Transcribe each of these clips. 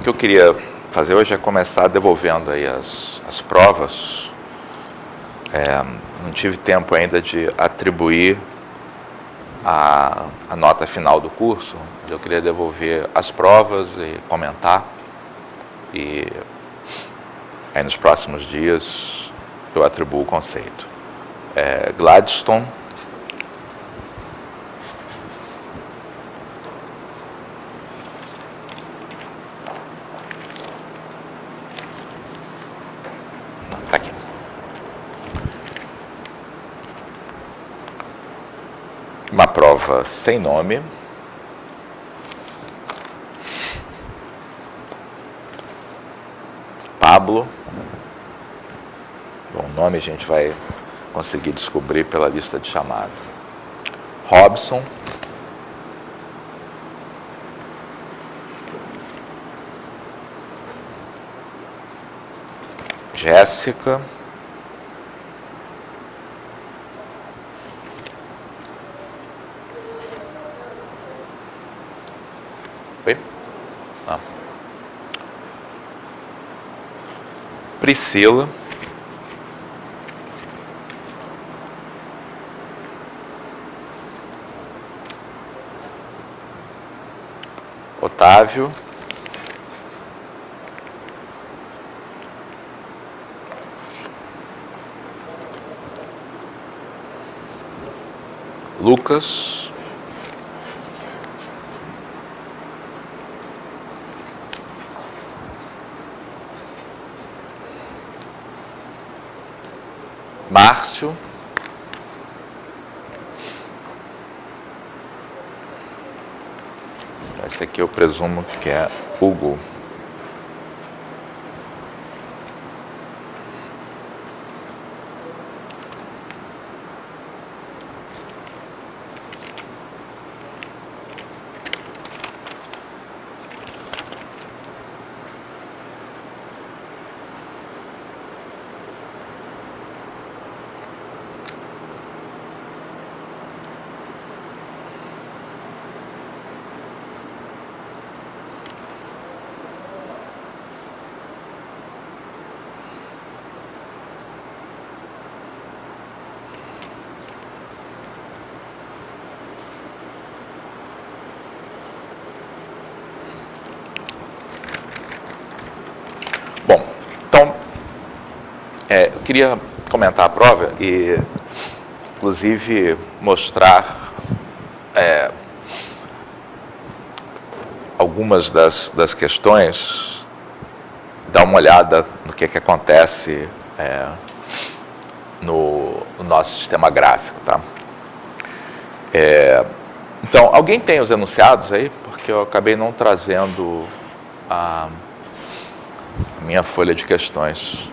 O que eu queria fazer hoje é começar devolvendo aí as provas. Não tive tempo ainda de atribuir a nota final do curso. Eu queria devolver as provas e comentar. E aí nos próximos dias eu atribuo o conceito. Gladstone, está aqui. Uma prova sem nome. Pablo. Bom, o nome a gente vai conseguir descobrir pela lista de chamada. Robson. Jéssica. Oi? Não. Priscila. Otávio. Lucas. Márcio. Esse aqui eu presumo que é Hugo. Bom, então, eu queria comentar a prova e, inclusive, mostrar algumas das questões, dar uma olhada no que acontece no nosso sistema gráfico, tá? Então, alguém tem os enunciados aí? Porque eu acabei não trazendo a minha folha de questões.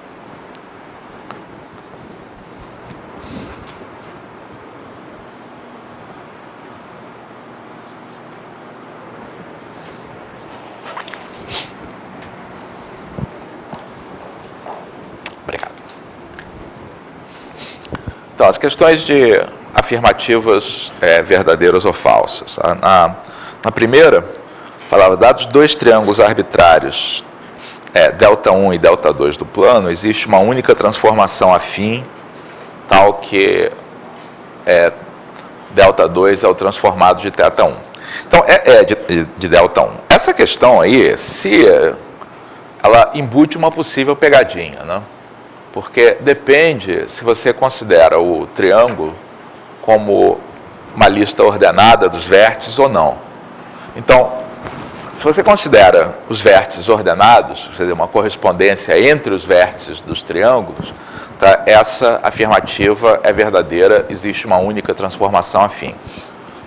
Obrigado. Então, as questões de afirmativas verdadeiras ou falsas. Na primeira, falava, dados dois triângulos arbitrários, Δ1 e Δ2 do plano, existe uma única transformação afim, tal que Δ2 é o transformado de θ1. Então, de Δ1. Essa questão aí, ela embute uma possível pegadinha, né? Porque depende se você considera o triângulo como uma lista ordenada dos vértices ou não. Então, se você considera os vértices ordenados, quer dizer, uma correspondência entre os vértices dos triângulos, tá? Essa afirmativa é verdadeira, existe uma única transformação afim.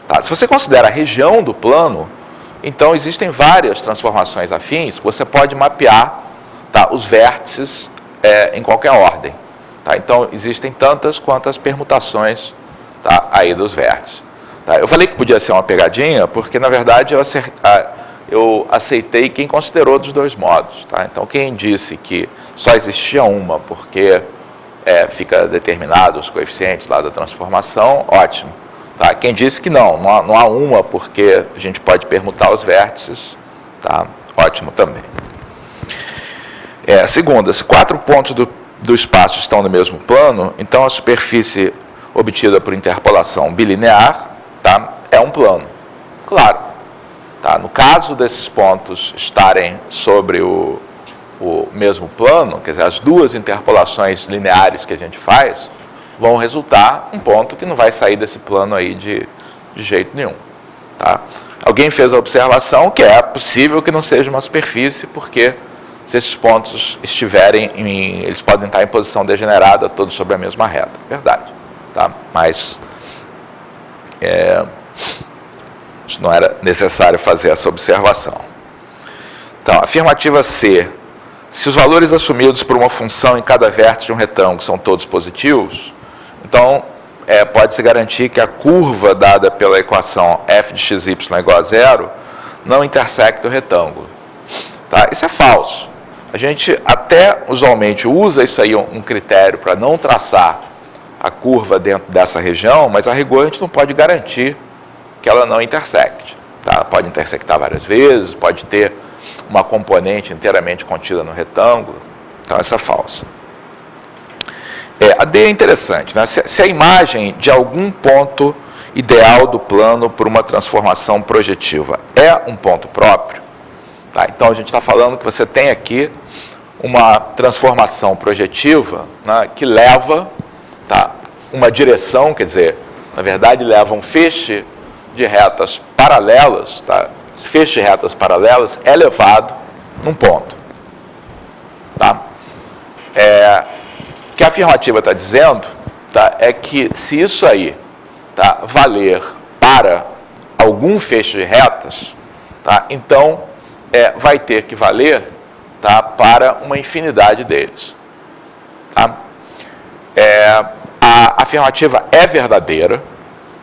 Tá? Se você considera a região do plano, então existem várias transformações afins, você pode mapear, tá, os vértices em qualquer ordem. Tá? Então, existem tantas quantas permutações, tá, aí dos vértices. Tá? Eu falei que podia ser uma pegadinha, porque, na verdade, eu aceitei quem considerou dos dois modos. Tá? Então, quem disse que só existia uma porque fica determinado os coeficientes lá da transformação, ótimo. Tá? Quem disse que não há uma porque a gente pode permutar os vértices, tá? Ótimo também. Segunda, se 4 pontos do espaço estão no mesmo plano, então a superfície obtida por interpolação bilinear, tá, é um plano. Claro, tá, no caso desses pontos estarem sobre o mesmo plano, quer dizer, as duas interpolações lineares que a gente faz vão resultar um ponto que não vai sair desse plano aí de jeito nenhum. Tá? Alguém fez a observação que é possível que não seja uma superfície, porque se esses pontos estiverem eles podem estar em posição degenerada, todos sobre a mesma reta. Verdade. Tá? Mas não era necessário fazer essa observação. Então, afirmativa C. Se os valores assumidos por uma função em cada vértice de um retângulo são todos positivos, então pode-se garantir que a curva dada pela equação f de xy igual a zero não intersecta o retângulo. Tá? Isso é falso. A gente até usualmente usa isso aí, um critério para não traçar a curva dentro dessa região, mas a rigor a gente não pode garantir que ela não intersecte. Tá? Pode intersectar várias vezes, pode ter uma componente inteiramente contida no retângulo. Então, essa é falsa. A D é interessante, né? Se a imagem de algum ponto ideal do plano por uma transformação projetiva é um ponto próprio, tá? Então a gente está falando que você tem aqui uma transformação projetiva, né, que leva, tá, uma direção, quer dizer, na verdade leva um feixe de retas paralelas, tá? Esse feixe de retas paralelas é levado num ponto. Tá? O que a afirmativa está dizendo, tá, é que se isso aí, tá, valer para algum feixe de retas, tá, então vai ter que valer, tá, para uma infinidade deles. Tá? A afirmativa é verdadeira,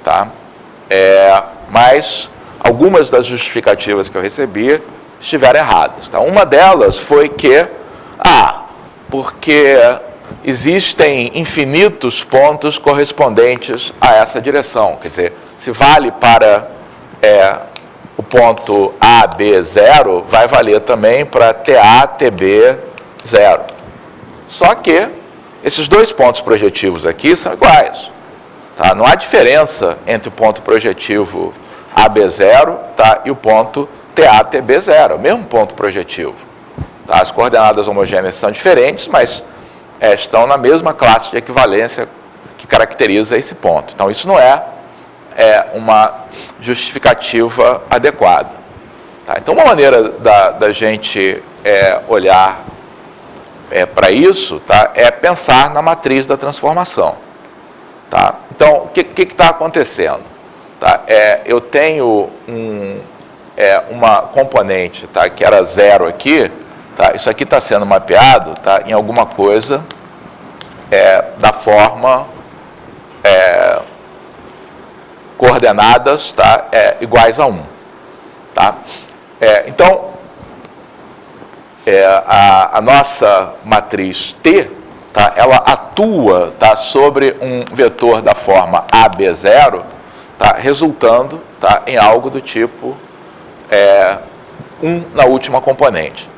tá? Mas algumas das justificativas que eu recebi estiveram erradas. Tá? Uma delas foi que, porque existem infinitos pontos correspondentes a essa direção. Quer dizer, se vale para o ponto A, B, 0, vai valer também para TA, TB, 0. Só que esses dois pontos projetivos aqui são iguais. Tá? Não há diferença entre o ponto projetivo AB0, tá, e o ponto TATB0, o mesmo ponto projetivo. Tá? As coordenadas homogêneas são diferentes, mas estão na mesma classe de equivalência que caracteriza esse ponto. Então, isso não é uma justificativa adequada. Tá? Então, uma maneira da gente olhar para isso, tá, é pensar na matriz da transformação. Tá? Então, o que está acontecendo? Tá? Eu tenho uma componente, tá, que era 0 aqui, tá? Isso aqui está sendo mapeado, tá, em alguma coisa da forma coordenadas, tá, iguais a 1. Tá? Então, a nossa matriz T, tá, ela atua, tá, sobre um vetor da forma AB0, tá, resultando, tá, em algo do tipo 1 na última componente.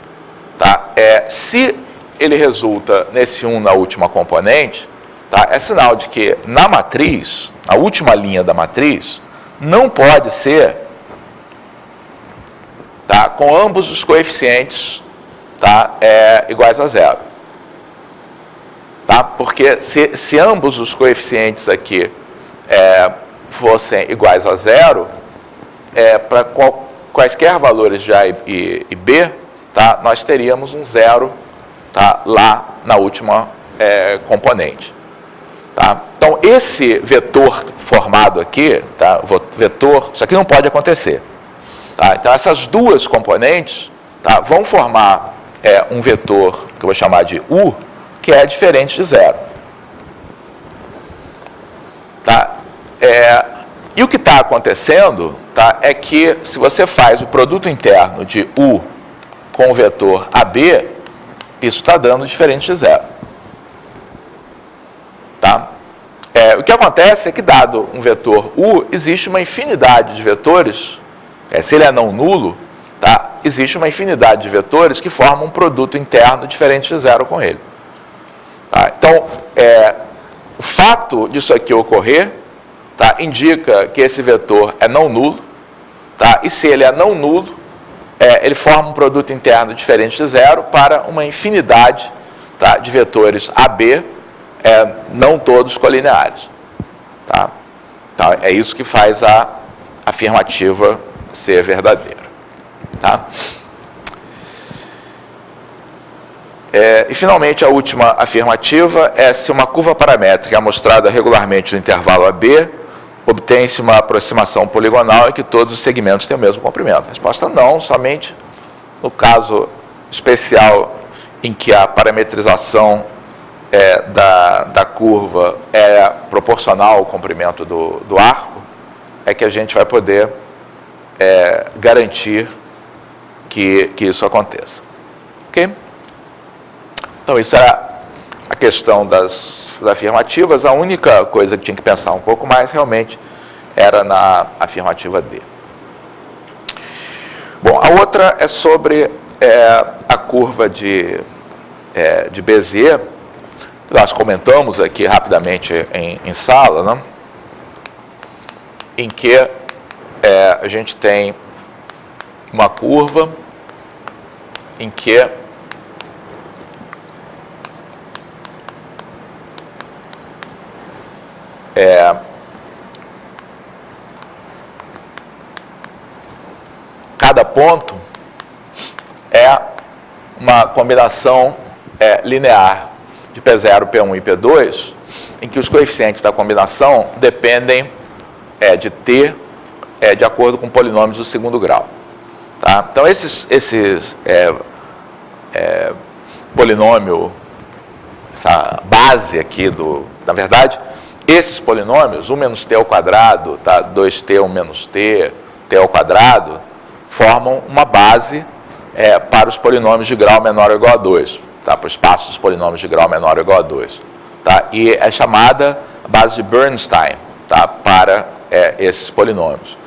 Tá? Se ele resulta nesse 1 na última componente, tá, é sinal de que na matriz, a última linha da matriz, não pode ser, tá, com ambos os coeficientes, tá, iguais a 0. Tá? Porque se ambos os coeficientes aqui fossem iguais a 0, para quaisquer valores de A e B, tá, nós teríamos um 0, tá, lá na última componente. Tá? Então, esse vetor formado aqui, tá, isso aqui não pode acontecer. Tá? Então, essas duas componentes, tá, vão formar um vetor que eu vou chamar de U, que é diferente de 0. Tá? E o que está acontecendo, tá, é que se você faz o produto interno de U com o vetor AB, isso está dando diferente de 0. Tá? O que acontece é que, dado um vetor U, existe uma infinidade de vetores, se ele é não nulo, tá, existe uma infinidade de vetores que formam um produto interno diferente de zero com ele. Tá? Então, o fato disso aqui ocorrer, tá, indica que esse vetor é não nulo, tá? E se ele é não nulo, ele forma um produto interno diferente de zero para uma infinidade, tá, de vetores AB, não todos colineares. Tá? Então, é isso que faz a afirmativa ser verdadeira. Tá? E, finalmente, a última afirmativa é se uma curva paramétrica é mostrada regularmente no intervalo AB, obtém-se uma aproximação poligonal em que todos os segmentos têm o mesmo comprimento. A resposta não, somente no caso especial em que a parametrização da curva é proporcional ao comprimento do arco, é que a gente vai poder garantir que isso aconteça. Ok? Então, isso era a questão das afirmativas. A única coisa que tinha que pensar um pouco mais, realmente, era na afirmativa D. Bom, a outra é sobre a curva de Bézier. Nós comentamos aqui rapidamente em sala, né? Em que a gente tem uma curva em que cada ponto é uma combinação linear de P0, P1 e P2, em que os coeficientes da combinação dependem de T de acordo com polinômios do segundo grau. Tá? Então, esses polinômio, essa base aqui na verdade, esses polinômios, 1 menos t ao quadrado, tá? 2t, 1 menos t, t ao quadrado, formam uma base para os polinômios de grau menor ou igual a 2, tá? Para o espaço dos polinômios de grau menor ou igual a 2. Tá? E é chamada base de Bernstein, tá? Para esses polinômios.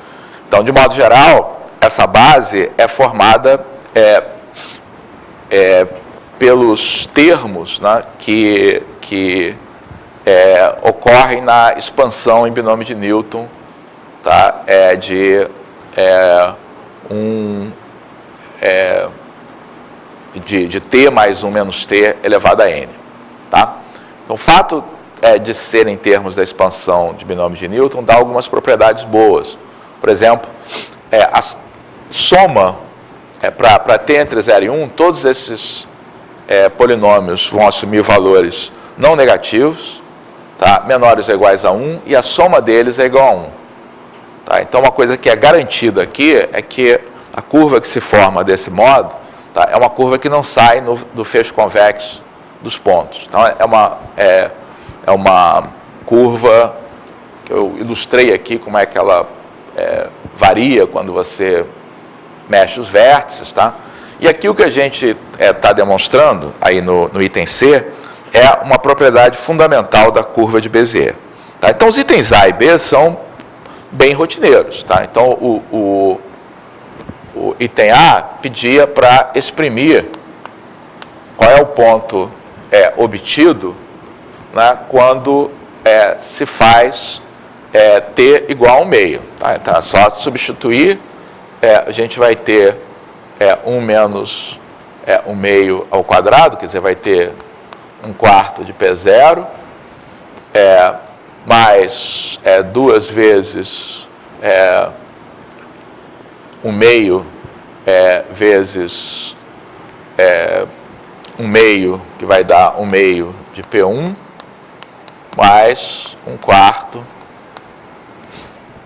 Então, de modo geral, essa base é formada pelos termos, né, que ocorrem na expansão em binômio de Newton, tá, de t mais 1 menos t elevado a n. Tá? Então, o fato de ser em termos da expansão de binômio de Newton dá algumas propriedades boas. Por exemplo, a soma para t entre 0 e 1, todos esses polinômios vão assumir valores não negativos, tá? Menores ou iguais a 1, e a soma deles é igual a 1. Tá? Então, uma coisa que é garantida aqui é que a curva que se forma desse modo, tá, é uma curva que não sai do fecho convexo dos pontos. Então, é uma curva que eu ilustrei aqui como é que ela varia quando você mexe os vértices. Tá? E aqui o que a gente está demonstrando, aí no item C, é uma propriedade fundamental da curva de Bézier. Tá? Então, os itens A e B são bem rotineiros. Tá? Então, o item A pedia para exprimir qual é o ponto obtido, né, quando se faz t igual a 1 meio. Tá? Então, é só substituir, a gente vai ter 1 menos 1 meio ao quadrado, quer dizer, vai ter 1/4 de P0, mais 2 vezes 1 meio vezes 1 meio, que vai dar 1 meio de P1, mais 1/4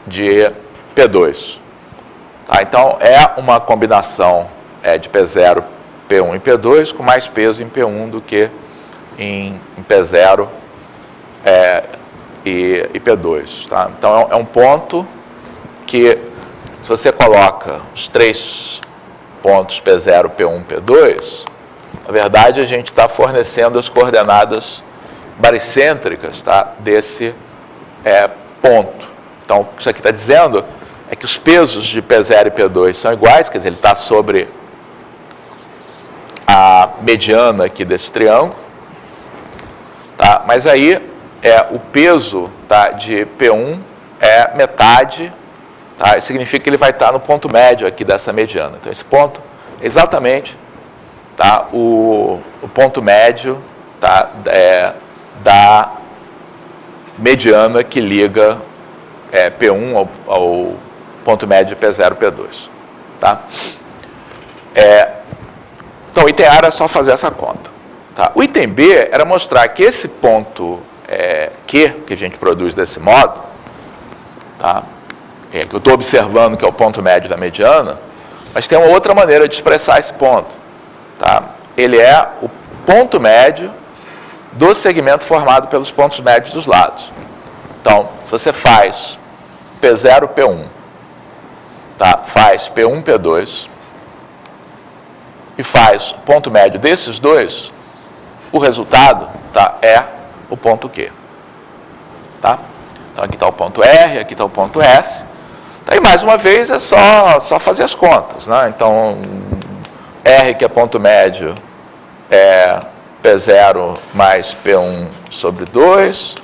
de P2. Tá? Então, é uma combinação de P0, P1 e P2 com mais peso em P1 do que em P0 e P2. Tá? Então, é um ponto que, se você coloca os 3 pontos P0, P1 e P2, na verdade, a gente está fornecendo as coordenadas baricêntricas, tá, desse ponto. Então, o que isso aqui está dizendo é que os pesos de P0 e P2 são iguais, quer dizer, ele está sobre a mediana aqui desse triângulo, tá? Mas aí o peso, tá, de P1 é metade, tá? Isso significa que ele vai estar no ponto médio aqui dessa mediana. Então, esse ponto é exatamente, tá, o ponto médio, tá, da mediana que liga P1 ao ponto médio de P0 e P2. Tá? Então, o item A era só fazer essa conta. Tá? O item B era mostrar que esse ponto Q, que a gente produz desse modo, tá? Que eu estou observando que é o ponto médio da mediana, mas tem uma outra maneira de expressar esse ponto. Tá? Ele é o ponto médio do segmento formado pelos pontos médios dos lados. Então, se você faz P0, P1, tá? Faz P1, P2, e faz o ponto médio desses dois, o resultado, tá, é o ponto Q. Tá? Então, aqui está o ponto R, aqui está o ponto S. Tá, e, mais uma vez, é só fazer as contas. Né? Então, R, que é ponto médio, é P0 mais P1 sobre 2.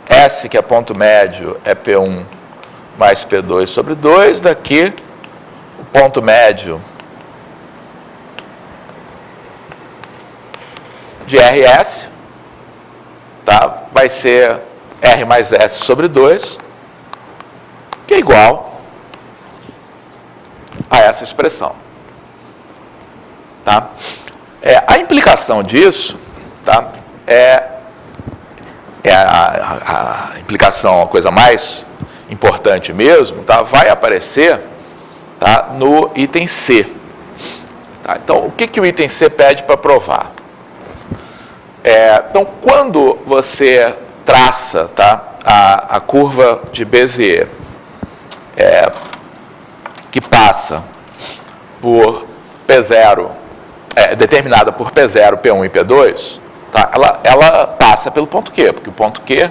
S, que é ponto médio, é P1 mais P2 sobre 2. Daqui, o ponto médio de RS, tá, vai ser R mais S sobre 2, que é igual a essa expressão. Tá? A implicação disso, tá, a implicação, a coisa mais importante mesmo, tá, vai aparecer, tá, no item C. Tá? Então, o que o item C pede para provar? Então, quando você traça, tá, a curva de Bézier, que passa por P0, determinada por P0, P1 e P2, tá, ela passa pelo ponto Q, porque o ponto Q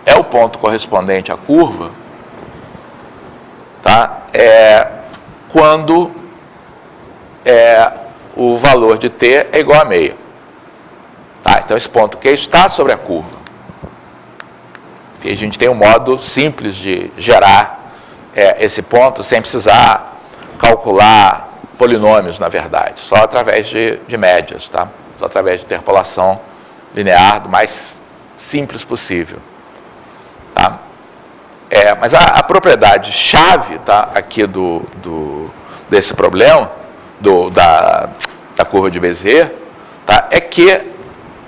é o ponto correspondente à curva, tá, quando o valor de T é igual a meio. Tá, então, esse ponto Q está sobre a curva. E a gente tem um modo simples de gerar esse ponto sem precisar calcular polinômios, na verdade, só através de médias, tá? Só através de interpolação linear do mais simples possível. Tá? Mas a propriedade chave, tá, aqui desse problema, da curva de Bézier, tá, é que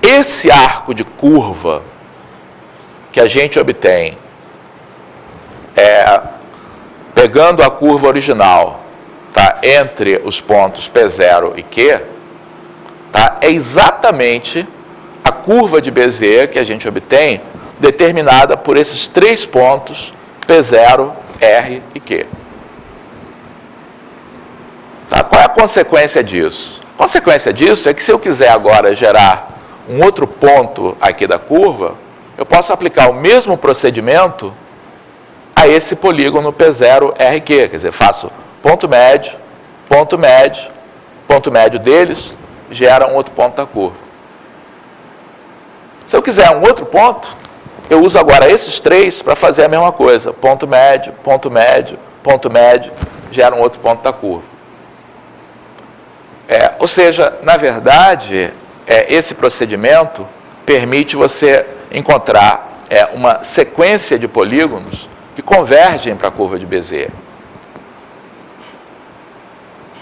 esse arco de curva que a gente obtém pegando a curva original, tá, entre os pontos P0 e Q, tá, é exatamente a curva de Bézier que a gente obtém determinada por esses três pontos P0, R e Q. Tá? Qual é a consequência disso? A consequência disso é que se eu quiser agora gerar um outro ponto aqui da curva, eu posso aplicar o mesmo procedimento a esse polígono P0, RQ. Quer dizer, faço ponto médio, ponto médio deles, gera um outro ponto da curva. Se eu quiser um outro ponto, eu uso agora esses três para fazer a mesma coisa. Ponto médio, gera um outro ponto da curva. Ou seja, na verdade, esse procedimento permite você encontrar uma sequência de polígonos que convergem para a curva de Bézier.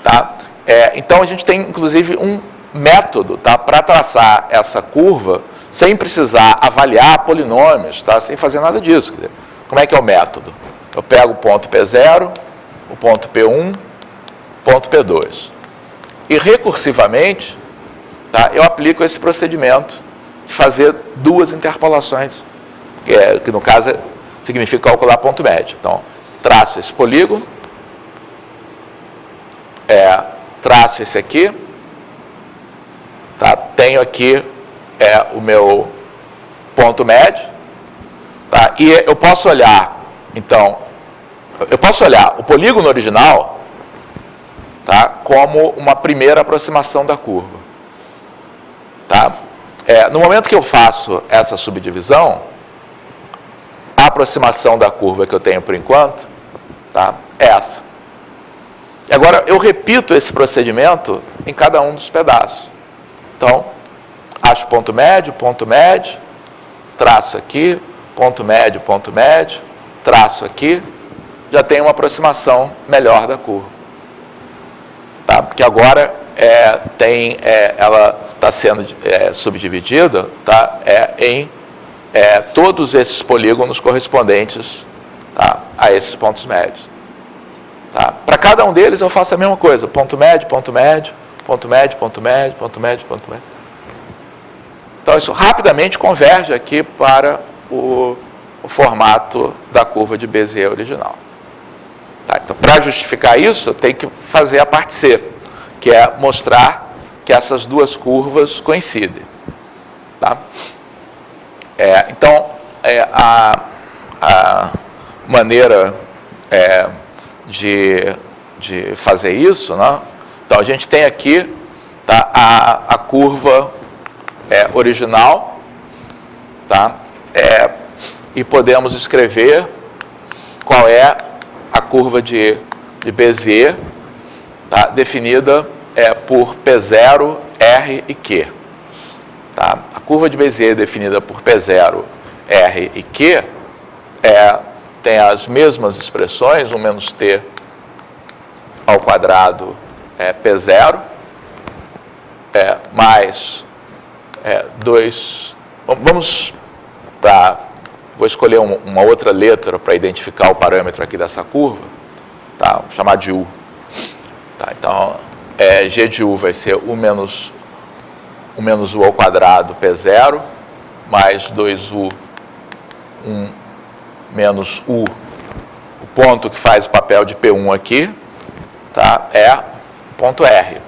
Tá? Então, a gente tem, inclusive, um método, tá, para traçar essa curva sem precisar avaliar polinômios, tá, sem fazer nada disso. Quer dizer, como é que é o método? Eu pego o ponto P0, o ponto P1, ponto P2. E, recursivamente, tá, eu aplico esse procedimento de fazer duas interpolações, que no caso significa calcular ponto médio. Então, traço esse polígono, traço esse aqui, tá, tenho aqui o meu ponto médio, tá, e eu posso olhar, então, o polígono original, tá, como uma primeira aproximação da curva. no momento que eu faço essa subdivisão, a aproximação da curva que eu tenho por enquanto, tá, é essa. E agora eu repito esse procedimento em cada um dos pedaços. Então, acho ponto médio, traço aqui, ponto médio, traço aqui, já tem uma aproximação melhor da curva. Tá? Porque agora ela está sendo subdividida, tá? Em todos esses polígonos correspondentes, tá? A esses pontos médios. Tá? Para cada um deles eu faço a mesma coisa, ponto médio, ponto médio, ponto médio, ponto médio, ponto médio, ponto médio. Então isso rapidamente converge aqui para o formato da curva de Bézier original. Tá? Então, para justificar isso, eu tenho que fazer a parte C, que é mostrar que essas duas curvas coincidem. Tá? Então, a maneira de fazer isso, né? Então, a gente tem aqui, tá, a curva original, tá? E podemos escrever qual é a curva de Bézier, tá? Definida por P0, R e Q. Tá? A curva de Bézier definida por P0, R e Q tem as mesmas expressões, 1 menos T ao quadrado P0, mais 2... Vou escolher uma outra letra para identificar o parâmetro aqui dessa curva, tá? Vou chamar de U. Tá? Então, G de U vai ser U menos U ao quadrado P0, mais 2U, 1 menos U, o ponto que faz o papel de P1 aqui, tá? Ponto R.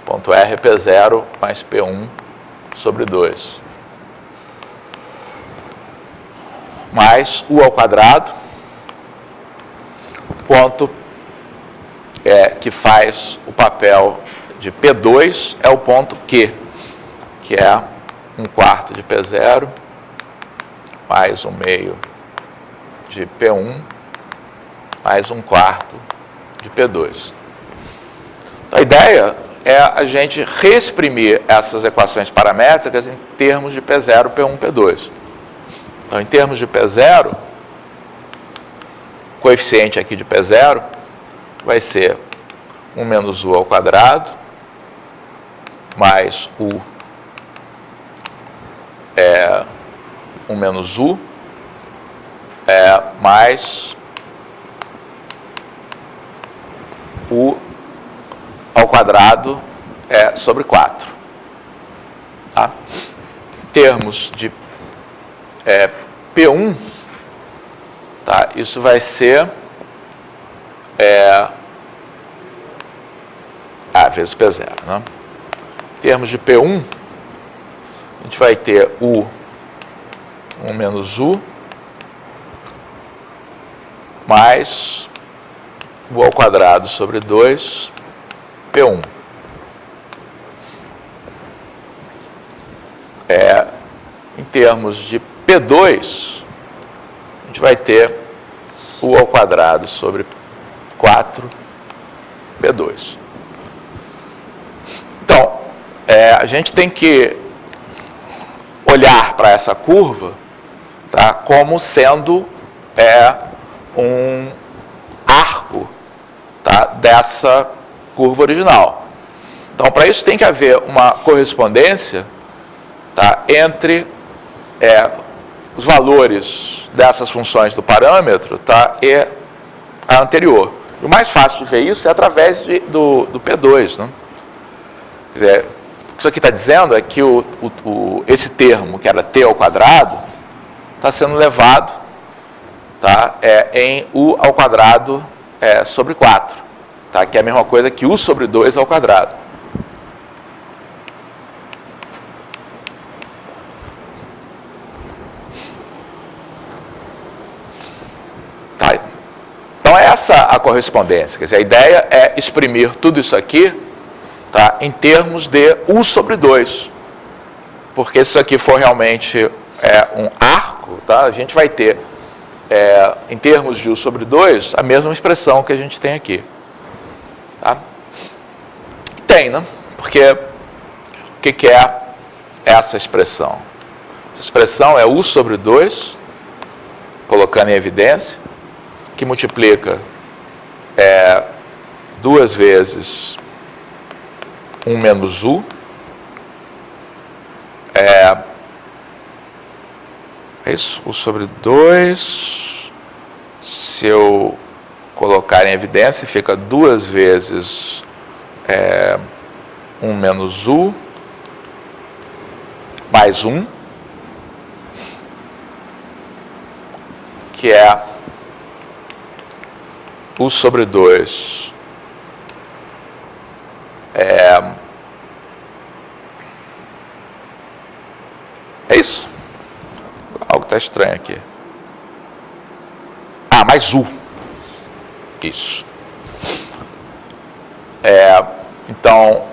Ponto R é P0 mais P1 sobre 2. Mais U ao quadrado, ponto que faz o papel de P2 é o ponto Q, que é 1/4 de P0, mais 1/2 de P1, mais 1/4 de P2. Então, a ideia é a gente reexprimir essas equações paramétricas em termos de P0, P1, P2. Então, em termos de P0, o coeficiente aqui de P0 vai ser 1 menos U ao quadrado, mais U 1 menos U, mais U ao quadrado sobre 4. Tá? Em termos de P1, tá? Isso vai ser A vezes P0. Né? Em termos de P1, a gente vai ter U 1 menos U, mais U ao quadrado sobre 2, P1. Em termos de P2, a gente vai ter U ao quadrado sobre 4, P2. Então, a gente tem que olhar para essa curva, tá, como sendo um arco, tá, dessa curva original. Então, para isso tem que haver uma correspondência, tá, entre os valores dessas funções do parâmetro, tá, e a anterior. E o mais fácil de ver isso é através do P2. Né? Quer dizer, o que isso aqui está dizendo é que esse termo, que era T ao quadrado, está sendo levado, tá, em U ao quadrado sobre 4, tá, que é a mesma coisa que U sobre 2 ao quadrado. Tá. Então, essa a correspondência. Quer dizer, a ideia é exprimir tudo isso aqui, tá, em termos de U sobre 2. porque se isso aqui for realmente um arco, tá? A gente vai ter, em termos de U sobre 2, a mesma expressão que a gente tem aqui. Tá? Tem, né? Porque o que é essa expressão? Essa expressão é U sobre 2, colocando em evidência, que multiplica 2 vezes 1 menos U, é isso, U sobre 2, se eu colocar em evidência, fica 2 vezes 1 menos U, mais 1, que é U sobre 2 é isso. Algo está estranho aqui. Mais U. Isso. Então,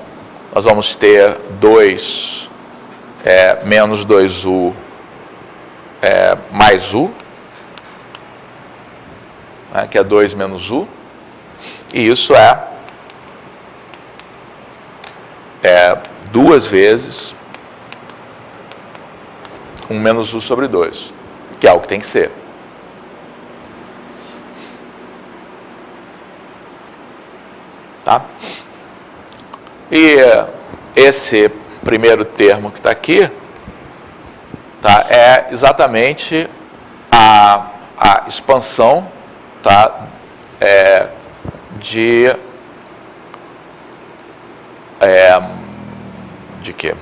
nós vamos ter 2 menos 2U mais U, que é 2 menos U, e isso é 2 vezes 1 menos U sobre 2, que é o que tem que ser. Tá? E esse primeiro termo que está aqui, tá, é exatamente a expansão, tá, de quê?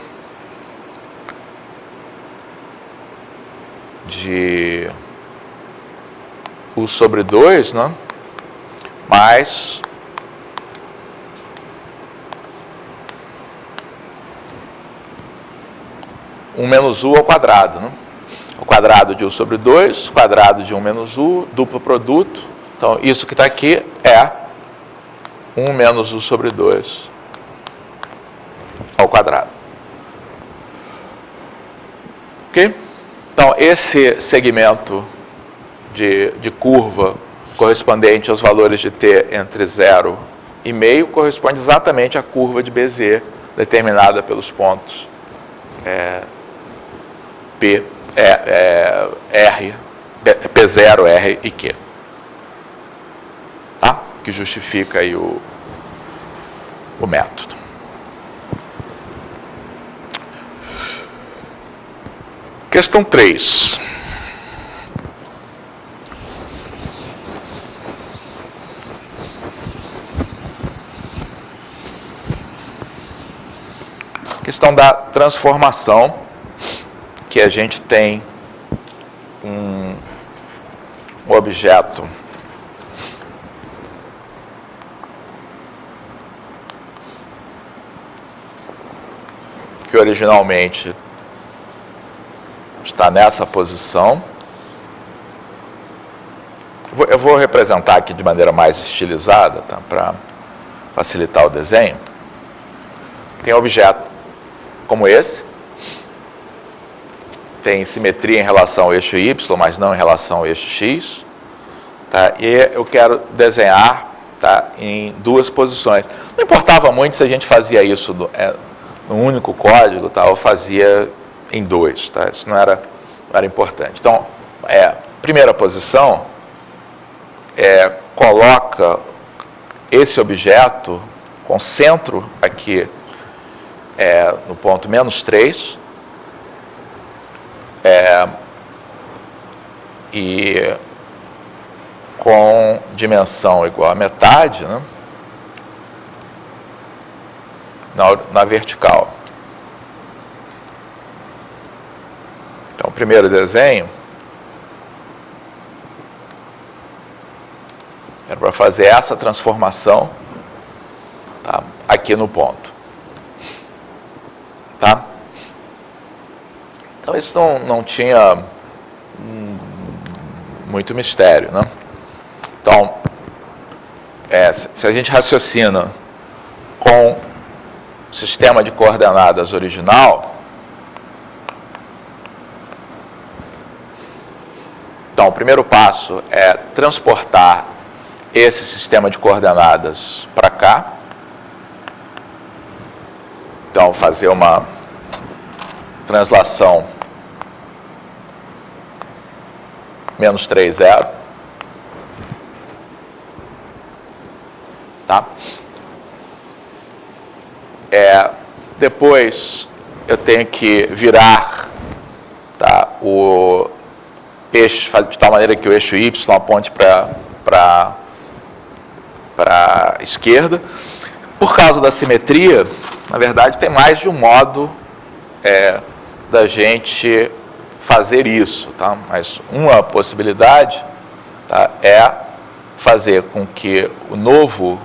De U sobre 2, né? Mais um menos U ao quadrado, né? O quadrado de U sobre 2, quadrado de 1 menos U, duplo produto. Então, isso que está aqui é 1 menos U sobre 2 ao quadrado. Ok? Então, esse segmento de curva correspondente aos valores de t entre 0 e meio corresponde exatamente à curva de Bézier determinada pelos pontos P0, R e Q. Tá? Que justifica aí o método. Questão 3. Questão da transformação, que a gente tem um objeto que originalmente está nessa posição. Eu vou representar aqui de maneira mais estilizada, tá, para facilitar o desenho. Tem um objeto como esse, tem simetria em relação ao eixo Y, mas não em relação ao eixo X, tá? E eu quero desenhar, tá, em 2 posições. Não importava muito se a gente fazia isso no único código, tá, ou fazia em 2, tá? Isso não era importante. Então, primeira posição coloca esse objeto com centro aqui no ponto menos 3, e com dimensão igual a metade, né, na vertical. Então, o primeiro desenho era para fazer essa transformação, tá, aqui no ponto. Tá? Então, isso não tinha muito mistério, né? Então, se a gente raciocina com o sistema de coordenadas original, Então, o primeiro passo é transportar esse sistema de coordenadas para cá. Então, fazer uma translação menos 3, 0. Tá? Depois, eu tenho que virar, tá, o eixo, de tal maneira que o eixo Y aponte para a esquerda. Por causa da simetria, na verdade, tem mais de um modo da gente fazer isso, tá? Mas uma possibilidade, tá, é fazer com que o novo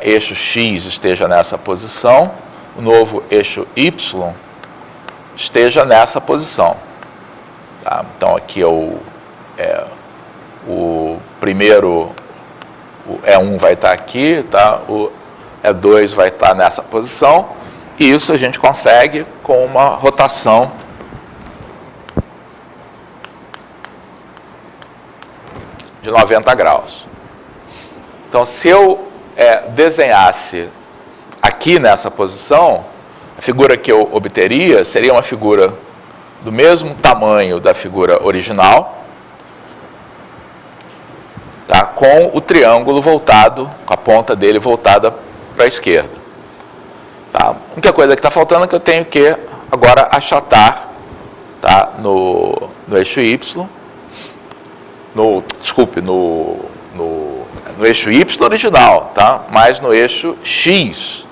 eixo X esteja nessa posição, o novo eixo Y esteja nessa posição. Tá? Então, aqui o primeiro, o E1 vai estar aqui, tá? O E2 vai estar nessa posição, e isso a gente consegue com uma rotação de 90 graus. Então, se eu desenhasse aqui nessa posição, a figura que eu obteria seria uma figura do mesmo tamanho da figura original, tá, com o triângulo voltado, com a ponta dele voltada para a esquerda. Tá? A única coisa que está faltando é que eu tenho que agora achatar, tá, no eixo Y, no eixo Y original, tá, mas no eixo X,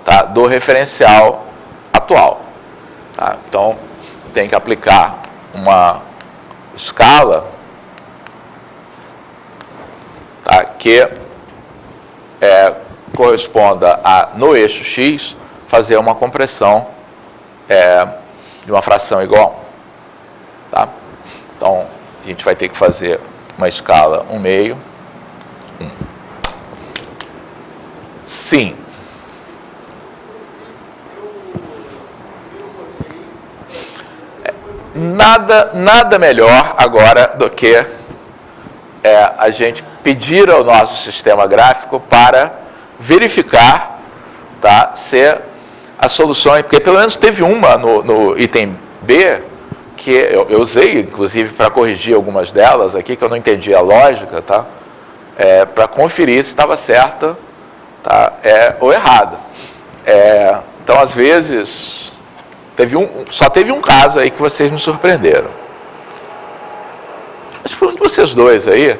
tá, do referencial atual. Tá? Então, tem que aplicar uma escala, tá, que corresponda a, no eixo X, fazer uma compressão de uma fração igual a 1. Tá? Então, a gente vai ter que fazer uma escala 1/2, 1. Sim. Nada melhor agora do que a gente pedir ao nosso sistema gráfico para verificar, tá, se as soluções, porque pelo menos teve uma no item B, que eu usei, inclusive, para corrigir algumas delas aqui, que eu não entendi a lógica, tá, para conferir se estava certa, tá, ou errada. Então, às vezes, só teve um caso aí que vocês me surpreenderam. Acho que foi um de vocês dois aí.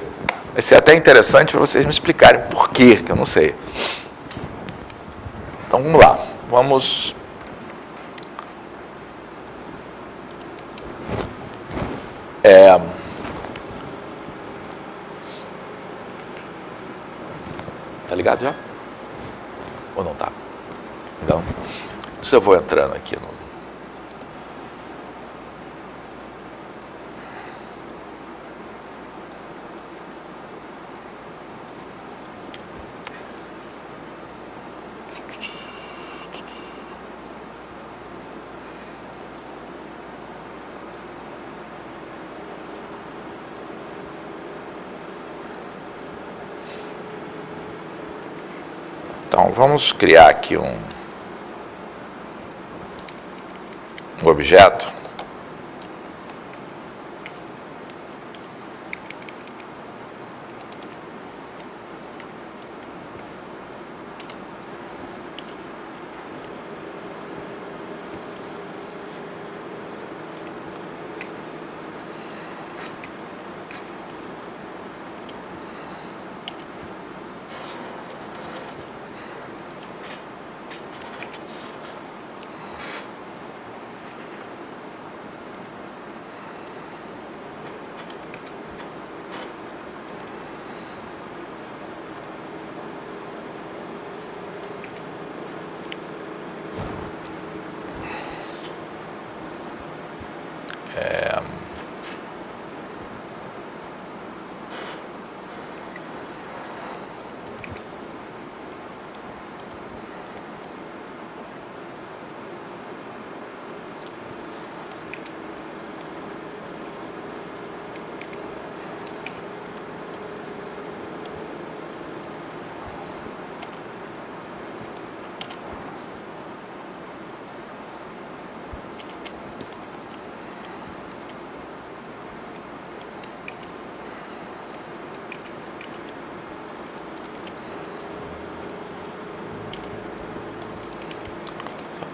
Vai ser até interessante para vocês me explicarem por quê, que eu não sei. Então, vamos lá. Vamos... Tá ligado já? Ou não tá? Então, isso eu vou entrando aqui no... Então, vamos criar aqui um objeto.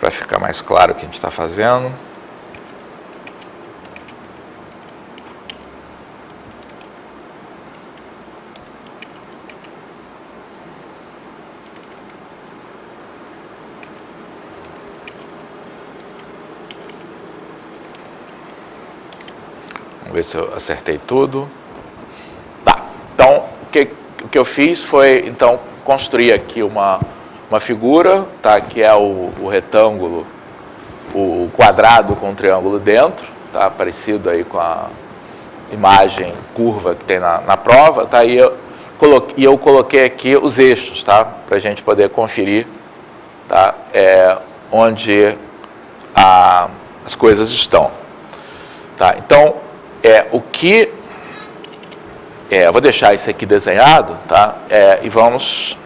para ficar mais claro o que a gente está fazendo. Vamos ver se eu acertei tudo. Tá, então o que eu fiz foi então construir aqui uma figura, tá, que é o retângulo, o quadrado com o triângulo dentro, tá, parecido aí com a imagem curva que tem na prova, tá, e eu coloquei aqui os eixos, tá, para a gente poder conferir, tá, onde as coisas estão. Tá, então, eu vou deixar isso aqui desenhado, tá, e vamos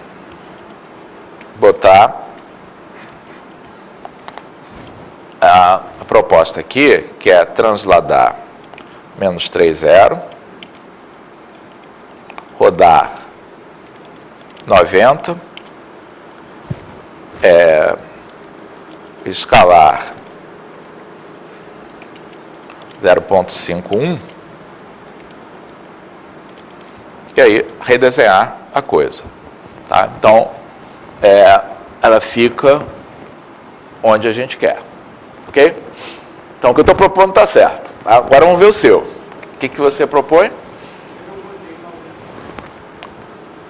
botar a proposta aqui, que é transladar menos 3, 0, rodar 90, escalar 0,51, e aí redesenhar a coisa. Tá? Então, ela fica onde a gente quer. Ok? Então, o que eu estou propondo está certo. Tá? Agora vamos ver o seu. O que você propõe?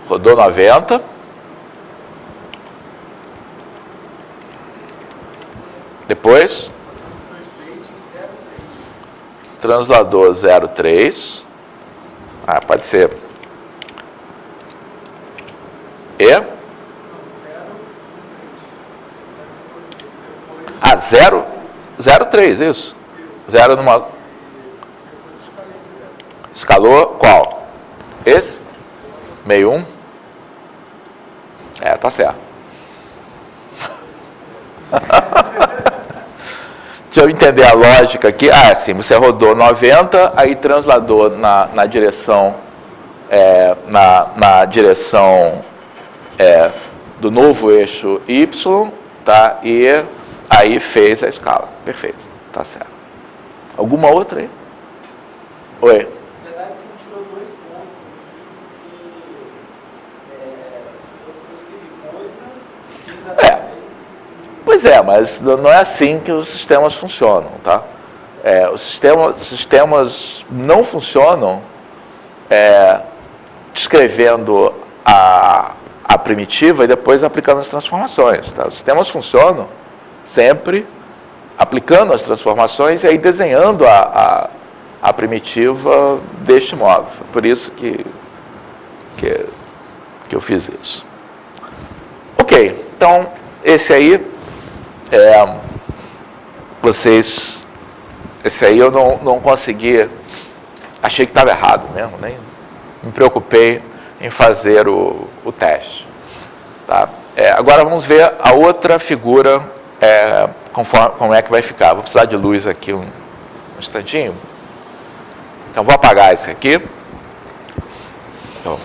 Rodou 90. Depois? Translador 0,3. Pode ser. E? 0,3, isso. 0 numa... Escalou qual? Esse? 61? Tá certo. Deixa eu entender a lógica aqui. Sim, você rodou 90, aí transladou na direção na direção do novo eixo Y, tá? E aí fez a escala. Perfeito, tá certo. Alguma outra aí? Oi? Na verdade, você tirou 2 pontos porque você escreve coisa, Pois é, mas não é assim que os sistemas funcionam, tá? Os sistemas não funcionam descrevendo a primitiva e depois aplicando as transformações, tá? Os sistemas funcionam sempre aplicando as transformações e aí desenhando a primitiva deste modo. Foi por isso que eu fiz isso. Ok, então esse aí esse aí eu não consegui, achei que estava errado mesmo, nem me preocupei em fazer o teste. Tá? Agora vamos ver a outra figura, como é que vai ficar. Vou precisar de luz aqui um instantinho. Então vou apagar esse aqui. Então,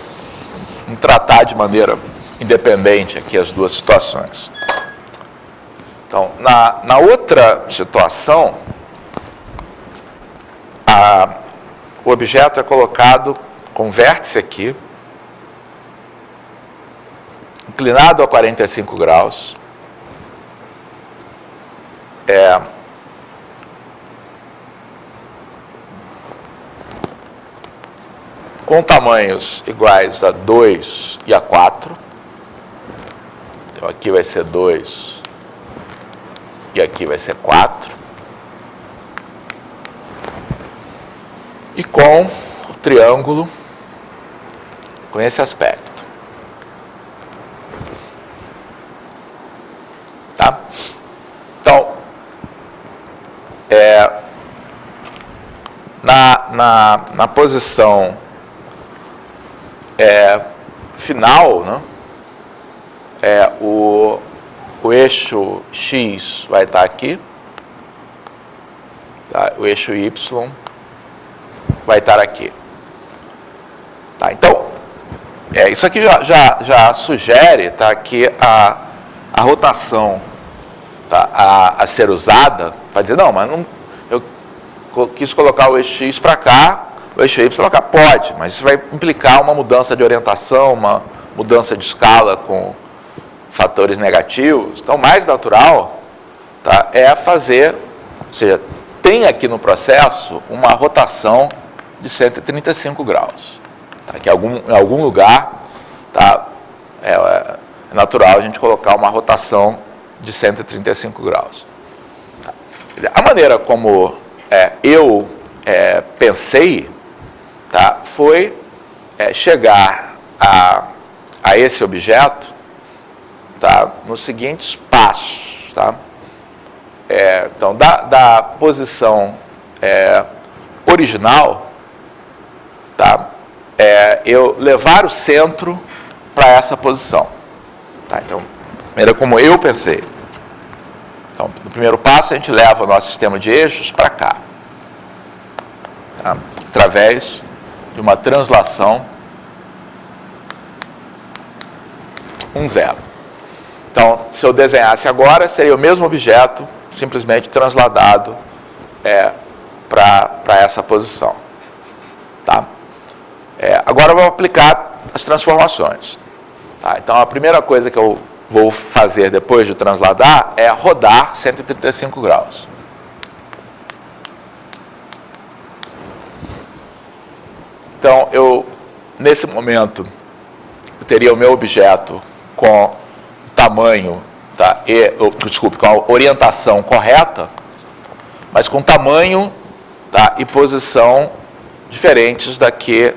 vamos tratar de maneira independente aqui as duas situações. Então, na outra situação, o objeto é colocado com vértice aqui, inclinado a 45 graus, com tamanhos iguais a 2 e a 4. Então, aqui vai ser 2 e aqui vai ser 4. E com o triângulo com esse aspecto. Tá? Então, na posição final, né, o eixo X vai estar aqui, tá? O eixo Y vai estar aqui. Tá? Então, isso aqui já sugere, tá, que a rotação tá, a ser usada, vai dizer, não, mas não, eu quis colocar o eixo X para cá, o eixo Y para cá. Pode, mas isso vai implicar uma mudança de orientação, uma mudança de escala com fatores negativos. Então, o mais natural, tá, é fazer, ou seja, tem aqui no processo uma rotação de 135 graus. Tá, que em algum lugar, tá, é natural a gente colocar uma rotação de 135 graus. Tá. A maneira como eu pensei, tá, foi chegar a esse objeto, tá, nos seguintes passos. Tá? Então, da posição original, tá, eu levar o centro para essa posição. Tá? Então, maneira como eu pensei. Então, no primeiro passo, a gente leva o nosso sistema de eixos para cá, tá? Através de uma translação 1,0. Então, se eu desenhasse agora, seria o mesmo objeto, simplesmente transladado para essa posição. Tá? Agora eu vou aplicar as transformações. Tá? Então, a primeira coisa que eu vou fazer depois de transladar é rodar 135 graus. Então, nesse momento, eu teria o meu objeto com tamanho, tá, com a orientação correta, mas com tamanho, tá, e posição diferentes da que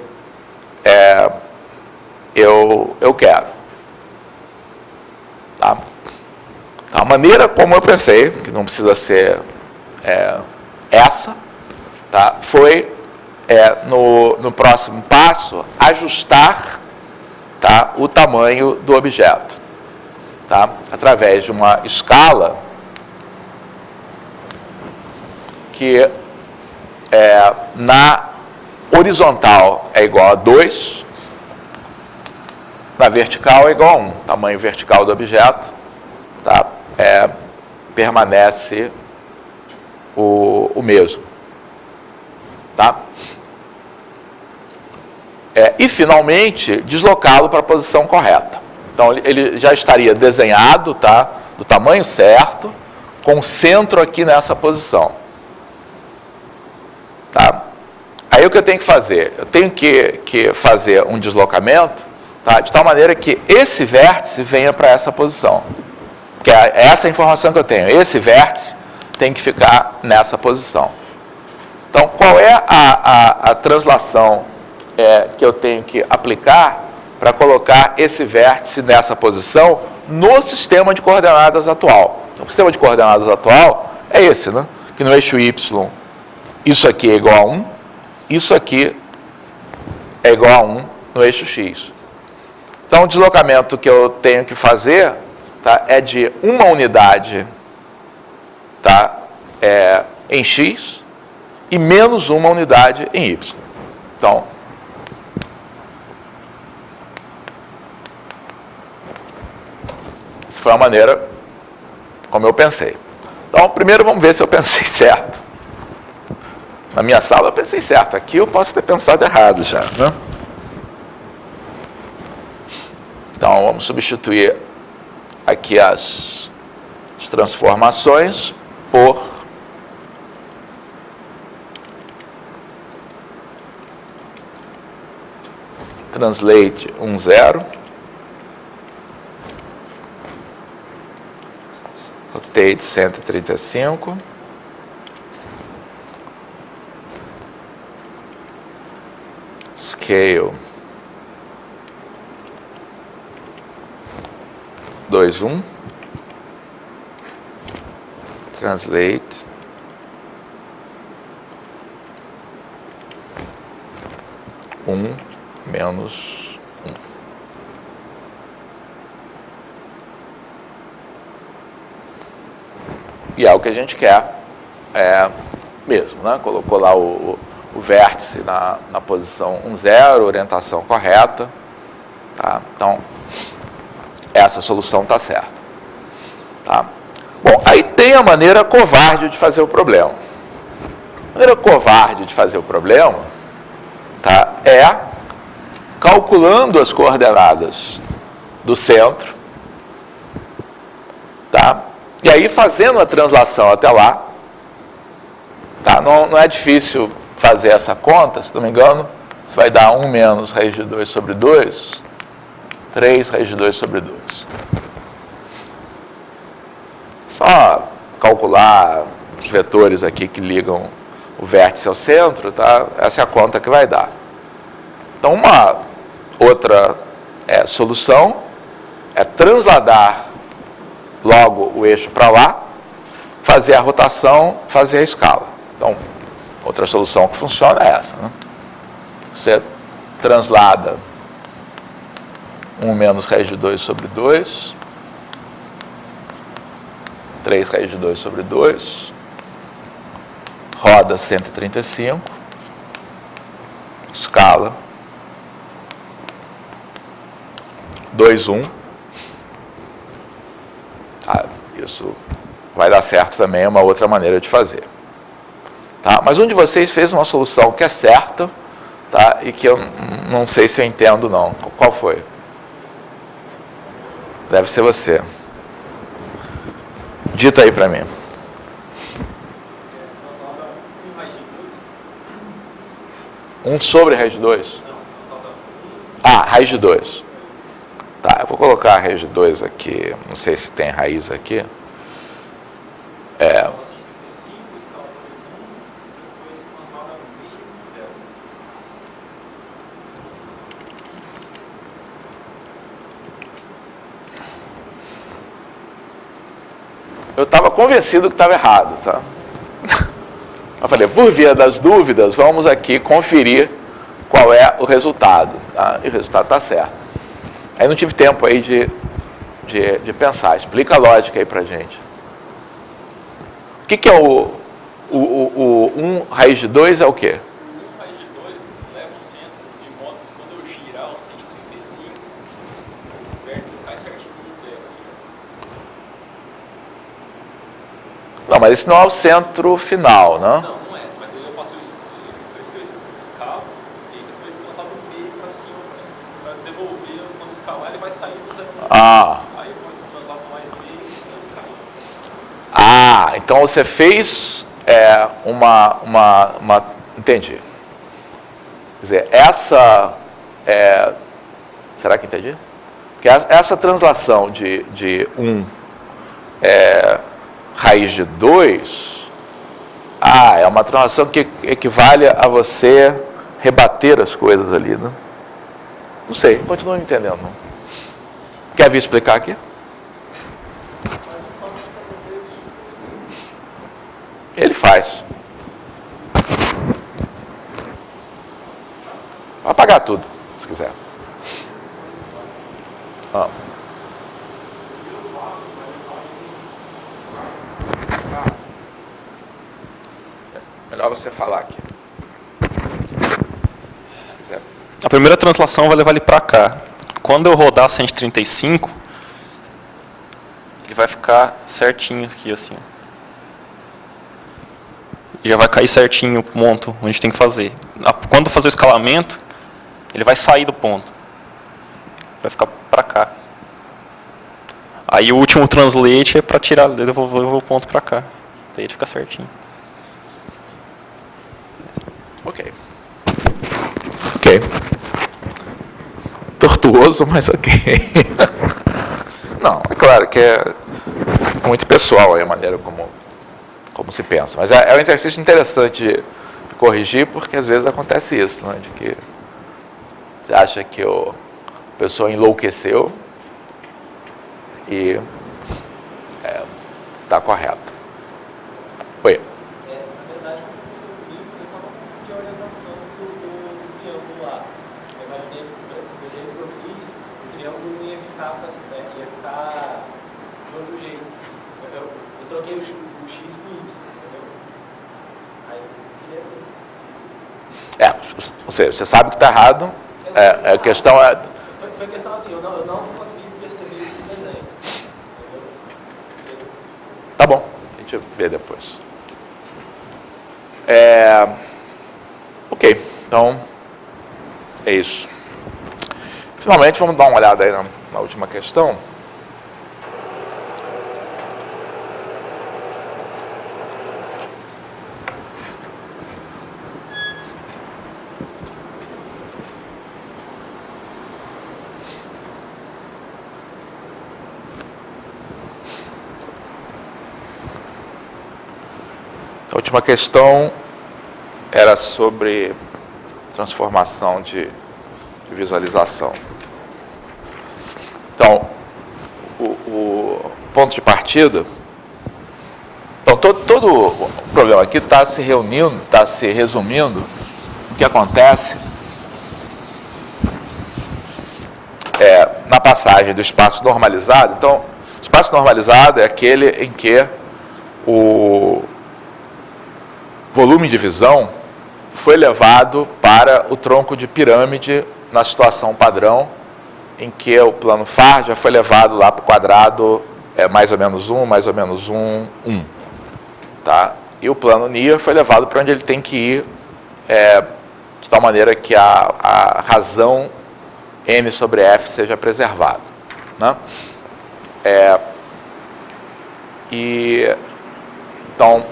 eu quero. Tá? A maneira como eu pensei, que não precisa ser essa, tá, foi no próximo passo ajustar, tá, o tamanho do objeto, tá, através de uma escala que na horizontal é igual a 2, na vertical é igual a 1. Tamanho vertical do objeto, tá, permanece o mesmo. Tá? E, finalmente, deslocá-lo para a posição correta. Então, ele já estaria desenhado, tá, do tamanho certo, com o centro aqui nessa posição. Tá? Aí, o que eu tenho que fazer? Eu tenho que fazer um deslocamento, tá, de tal maneira que esse vértice venha para essa posição. Que é essa a informação que eu tenho. Esse vértice tem que ficar nessa posição. Então, qual é a translação que eu tenho que aplicar para colocar esse vértice nessa posição no sistema de coordenadas atual? Então, o sistema de coordenadas atual é esse, né? Que no eixo Y, isso aqui é igual a 1, isso aqui é igual a 1 no eixo X. Então, o deslocamento que eu tenho que fazer, tá, é de uma unidade, tá, em X e menos uma unidade em Y. Então, essa foi a maneira como eu pensei. Então, primeiro vamos ver se eu pensei certo. Na minha sala eu pensei certo. Aqui eu posso ter pensado errado já, né? Então, vamos substituir aqui as transformações por translate 1,0, rotate 135, scale 2,1, translate 1 menos 1. E é o que a gente quer mesmo, né? Colocou lá o vértice na posição 1,0, orientação correta. Tá? Então, essa solução está certa. Tá? Bom, aí tem a maneira covarde de fazer o problema. A maneira covarde de fazer o problema, tá, é calculando as coordenadas do centro, tá, e aí fazendo a translação até lá. Tá, não é difícil fazer essa conta, se não me engano, você vai dar 1 menos raiz de 2 sobre 2, 3 raiz de 2 sobre 2. Só calcular os vetores aqui que ligam o vértice ao centro, tá? Essa é a conta que vai dar. Então, uma outra solução é transladar logo o eixo para lá, fazer a rotação, fazer a escala. Então, outra solução que funciona é essa, né? Você translada 1 menos raiz de 2 sobre 2, 3 raiz de 2 sobre 2, roda 135, escala 2, 1. Isso vai dar certo também, é uma outra maneira de fazer. Tá? Mas um de vocês fez uma solução que é certa, tá? E que eu não sei se eu entendo, não. Qual foi? Deve ser você. Dita aí para mim. Um sobre raiz de 2? Ah, raiz de 2. Tá, eu vou colocar a raiz de 2 aqui. Não sei se tem raiz aqui. Eu estava convencido que estava errado, tá? Eu falei, por via das dúvidas, vamos aqui conferir qual é o resultado, tá? E o resultado está certo. Aí não tive tempo aí de pensar. Explica a lógica aí pra gente. O que é o 1 raiz de 2 é o quê? 1 raiz de 2 leva o centro de modo que quando eu girar o 135, o vértice cai certinho no zero. Não, mas esse não é o centro final, né? Não, não é. Mas aí eu faço isso. Por isso que eu escalo e depois translado o meio para cima para devolver. Quando escalar, ele vai sair do zero. Ah. Aí eu translado mais meio e ele cai. Ah, então você fez entendi. Quer dizer, será que entendi? Porque essa translação de 1 raiz de 2, é uma translação que equivale a você rebater as coisas ali, né? Não sei, continuo não entendendo. Não. Quer vir explicar aqui? Ele faz. Vai apagar tudo, se quiser. Melhor você falar aqui. Se quiser. A primeira translação vai levar ele para cá. Quando eu rodar 135, ele vai ficar certinho aqui, assim. Já vai cair certinho o ponto onde tem que fazer. Quando fazer o escalamento, ele vai sair do ponto. Vai ficar para cá. Aí o último translate é para tirar, devolver o ponto para cá. Daí ele fica certinho. Ok. Tortuoso, mas ok. Não, é claro que é muito pessoal aí a maneira como se pensa. Mas é um exercício interessante de corrigir, porque às vezes acontece isso, né? De que você acha que a pessoa enlouqueceu e está correto. Oi. Na verdade, o que aconteceu comigo foi só uma confundir a orientação do triângulo lá. Eu imaginei, do jeito que eu fiz, o triângulo ia ficar de outro jeito. Eu troquei o X com o Y, entendeu? Aí eu queria ver se... Ou seja, você sabe que está errado. A questão é... Foi questão assim, eu não consegui perceber isso no desenho. Entendeu? Tá bom. gente vê depois. Ok, então é isso. Finalmente, vamos dar uma olhada aí na última questão. A última questão era sobre transformação de visualização. Então, o ponto de partida... Então, todo o problema aqui está se reunindo, está se resumindo o que acontece na passagem do espaço normalizado. Então, o espaço normalizado é aquele em que o volume de visão foi levado para o tronco de pirâmide na situação padrão, em que o plano far já foi levado lá para o quadrado mais ou menos 1, mais ou menos 1, 1. Tá? E o plano NIR foi levado para onde ele tem que ir, de tal maneira que a razão N sobre F seja preservada. Né? Então,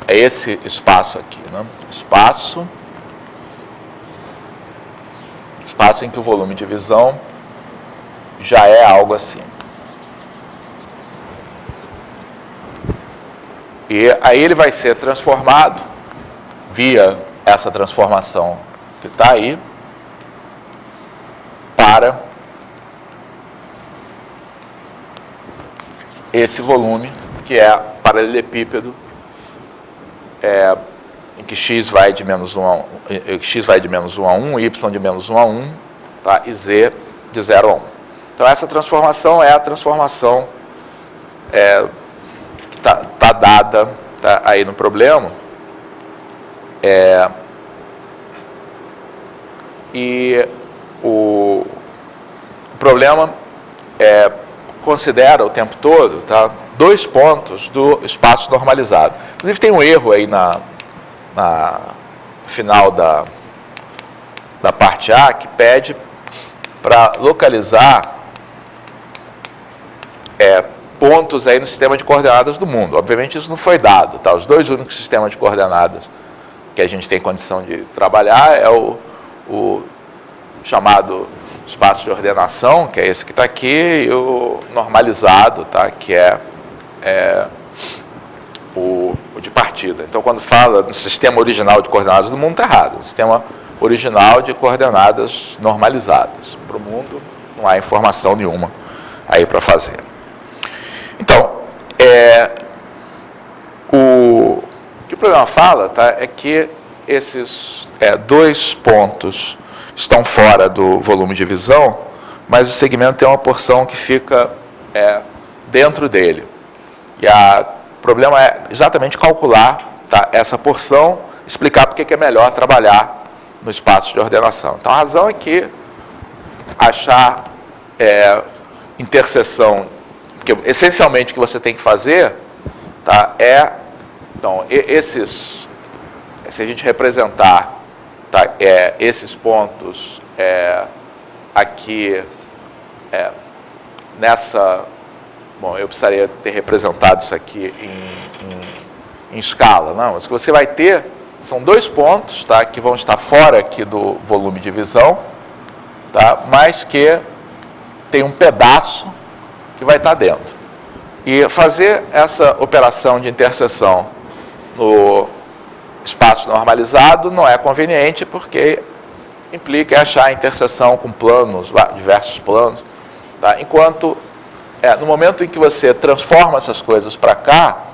é esse espaço aqui, né? Espaço em que o volume de visão já é algo assim. E aí ele vai ser transformado via essa transformação que está aí para esse volume que é paralelepípedo, em que x vai de menos 1 a 1, x vai de menos 1 a 1, y de menos 1 a 1, tá? E z de 0 a 1. Então, essa transformação é a transformação que está dada, tá, aí no problema. E o problema considera o tempo todo, tá, 2 pontos do espaço normalizado. Inclusive, tem um erro aí no final da parte A, que pede para localizar pontos aí no sistema de coordenadas do mundo. Obviamente, isso não foi dado. Tá? Os 2 únicos sistemas de coordenadas que a gente tem condição de trabalhar é o chamado espaço de ordenação, que é esse que está aqui, e o normalizado, tá? Que é o de partida. Então, quando fala no sistema original de coordenadas do mundo, está errado. O sistema original de coordenadas normalizadas. Para o mundo, não há informação nenhuma aí para fazer. Então, o que o problema fala, tá, é que esses 2 pontos estão fora do volume de visão, mas o segmento tem uma porção que fica dentro dele. E o problema é exatamente calcular, tá, essa porção, explicar porque que é melhor trabalhar no espaço de ordenação. Então, a razão é que achar interseção, que essencialmente o que você tem que fazer, tá, então, se a gente representar, tá, esses pontos aqui nessa... Bom, eu precisaria ter representado isso aqui em escala. Não, mas o que você vai ter são 2 pontos, tá, que vão estar fora aqui do volume de visão, tá, mas que tem um pedaço que vai estar dentro. E fazer essa operação de interseção no espaço normalizado não é conveniente, porque implica achar a interseção com planos, diversos planos. Tá? Enquanto, no momento em que você transforma essas coisas para cá,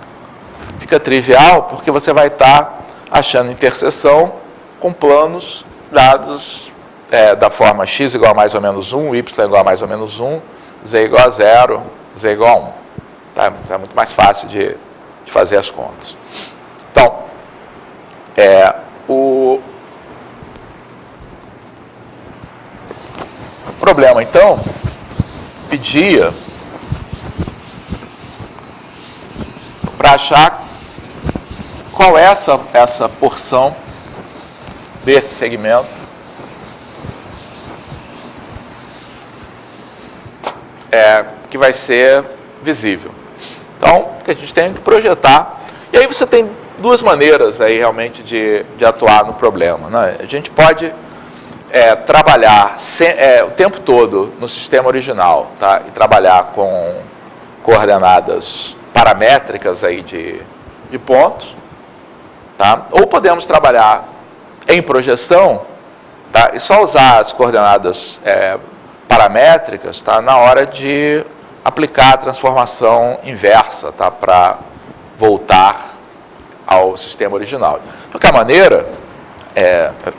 fica trivial, porque você vai estar achando interseção com planos dados da forma x igual a mais ou menos 1, y igual a mais ou menos 1, z igual a 0, z igual a 1. Tá? Então, é muito mais fácil de fazer as contas. Então, o problema, então, pedia para achar qual é essa porção desse segmento que vai ser visível. Então, a gente tem que projetar. E aí você tem duas maneiras aí realmente de atuar no problema, né? A gente pode trabalhar o tempo todo no sistema original, tá? E trabalhar com coordenadas paramétricas aí de pontos, tá? Ou podemos trabalhar em projeção, tá? E só usar as coordenadas paramétricas, tá? Na hora de aplicar a transformação inversa, tá? Para voltar ao sistema original. De qualquer maneira,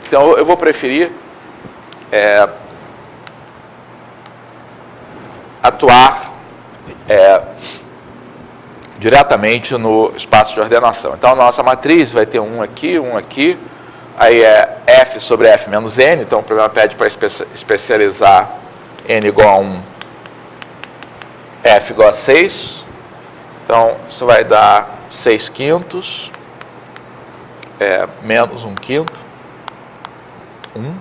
então eu vou preferir atuar diretamente no espaço de ordenação. Então, a nossa matriz vai ter um aqui, aí é f sobre f menos n, então o problema pede para especializar n igual a 1, f igual a 6, então isso vai dar 6/5, menos 1/5, 1.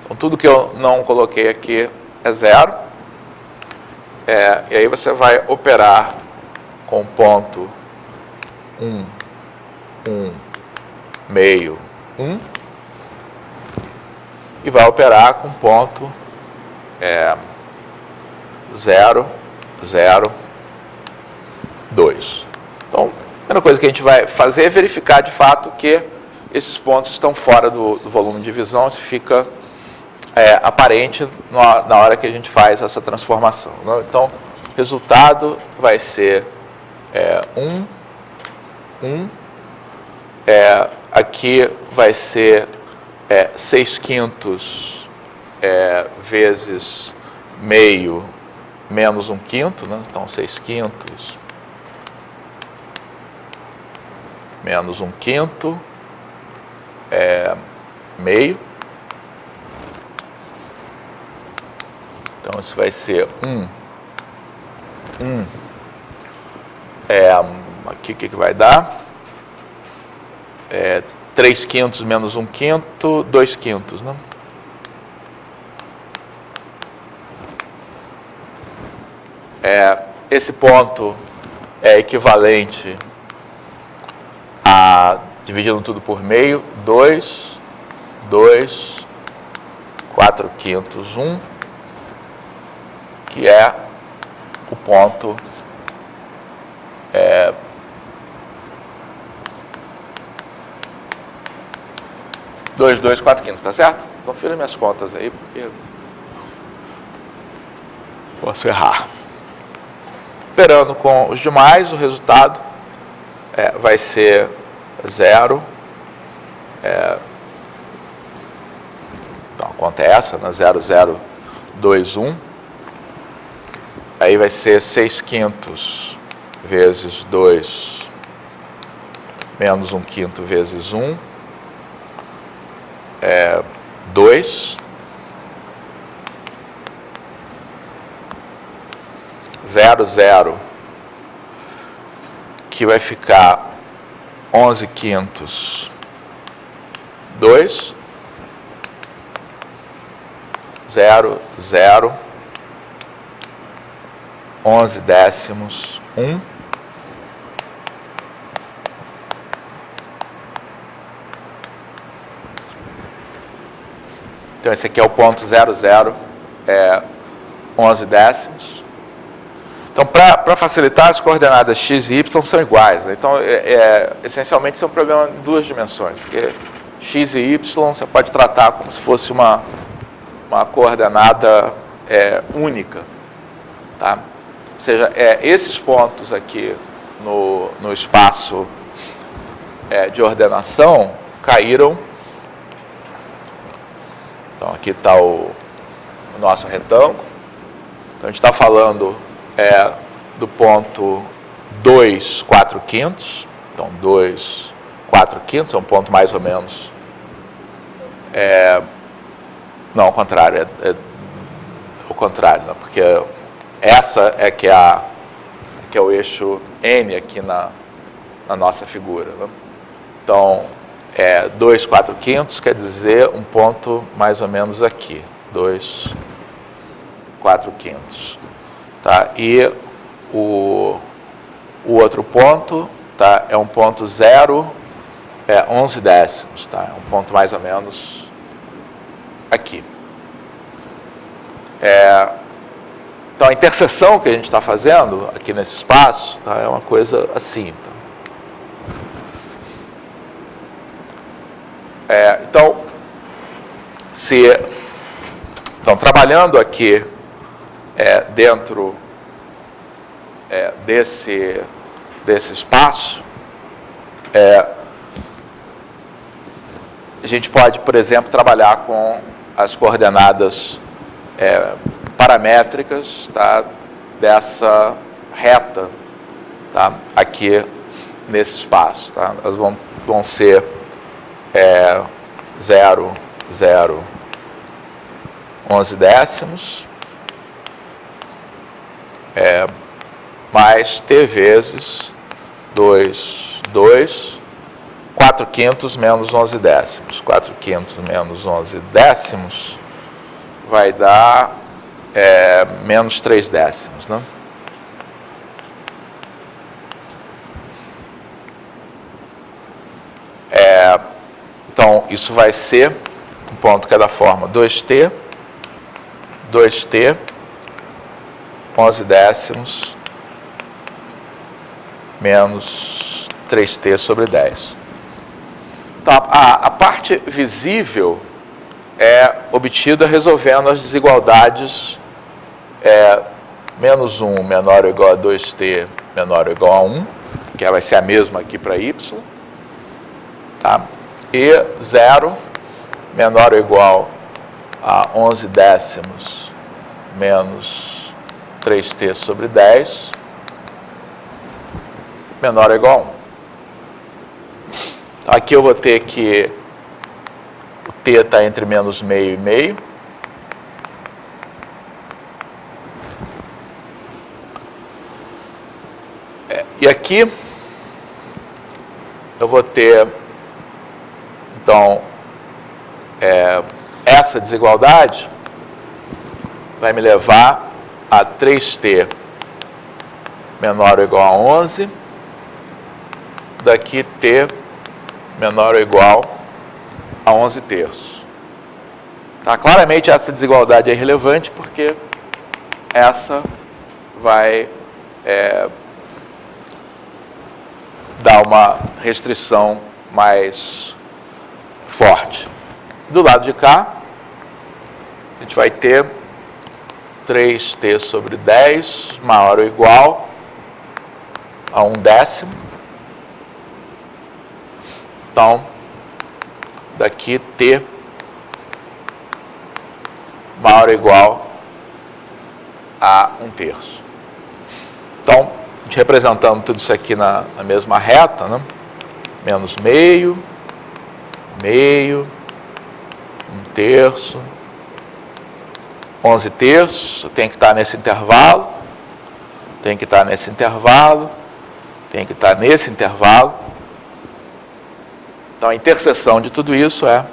Então, tudo que eu não coloquei aqui é 0. E aí você vai operar com ponto 1, 1, meio, 1. E vai operar com ponto 0, 0, 2. Então, a primeira coisa que a gente vai fazer é verificar de fato que esses pontos estão fora do volume de divisão. Isso fica aparente na hora que a gente faz essa transformação, né? Então, o resultado vai ser 1, 1. Aqui vai ser 6/5 vezes meio menos 1/5, né? Então, 6/5 menos 1/5 meio. Então, isso vai ser 1. Aqui o que vai dar? 3/5 menos 1/5, 2/5, né? Esse ponto é equivalente a, dividindo tudo por meio, 2, 2, 4/5, 1, que é o ponto 2, 2, 4/5, tá certo? Confira minhas contas aí, porque posso errar. Operando com os demais, o resultado vai ser 0. Então, a conta é essa, né? 0, 0, 2, 1. Aí vai ser 6/5 vezes 2 menos 1/5 vezes 1. 2. 0, 0, que vai ficar 11/5, 2. 0, 0, 11/10, 1. Então, esse aqui é o ponto 0, 0, 11/10. Então, para facilitar, as coordenadas x e y são iguais, né? Então, essencialmente, isso é um problema em duas dimensões, porque x e y você pode tratar como se fosse uma coordenada única, tá? Ou seja, esses pontos aqui no espaço de ordenação caíram. Então, aqui está o nosso retângulo. Então, a gente está falando do ponto 2, 4/5. Então, 2, 4/5 é um ponto mais ou menos... não, ao contrário. O contrário, não, porque essa é que é que é o eixo N aqui na nossa figura, né? Então, 2 4/5 quer dizer um ponto mais ou menos aqui, 2 4/5. Tá? E o outro ponto, tá? É um ponto 11 décimos, tá? É um ponto mais ou menos aqui. Então, a interseção que a gente está fazendo aqui nesse espaço, tá? É uma coisa assim. Tá? Então, trabalhando aqui dentro desse espaço, a gente pode, por exemplo, trabalhar com as coordenadas paramétricas, tá, dessa reta, tá, aqui nesse espaço. Tá? Elas vão ser 0, 0, 11 décimos, mais t vezes 2, 2, 4/5 menos 11 décimos. 4/5 menos 11 décimos vai dar menos 3 décimos, né? Então, isso vai ser um ponto que é da forma 2t, 11 décimos, menos 3t sobre 10. Então, a parte visível é obtida resolvendo as desigualdades menos 1 menor ou igual a 2t menor ou igual a 1, que vai ser a mesma aqui para y, tá? E 0 menor ou igual a 11 décimos menos 3t sobre 10 menor ou igual a 1. Aqui eu vou ter que o t está entre menos meio e meio. E aqui eu vou ter, então, essa desigualdade vai me levar a 3t menor ou igual a 11, daqui t menor ou igual a 11 terços. Tá? Claramente essa desigualdade é irrelevante porque essa vai dar uma restrição mais forte. Do lado de cá, a gente vai ter 3t sobre 10 maior ou igual a 1 décimo. Então, daqui t maior ou igual a 1 terço. Então, a gente representando tudo isso aqui na mesma reta, né? Menos meio, meio, 1 terço, 11 terços, tem que estar nesse intervalo, tem que estar nesse intervalo, tem que estar nesse intervalo. Então, a interseção de tudo isso é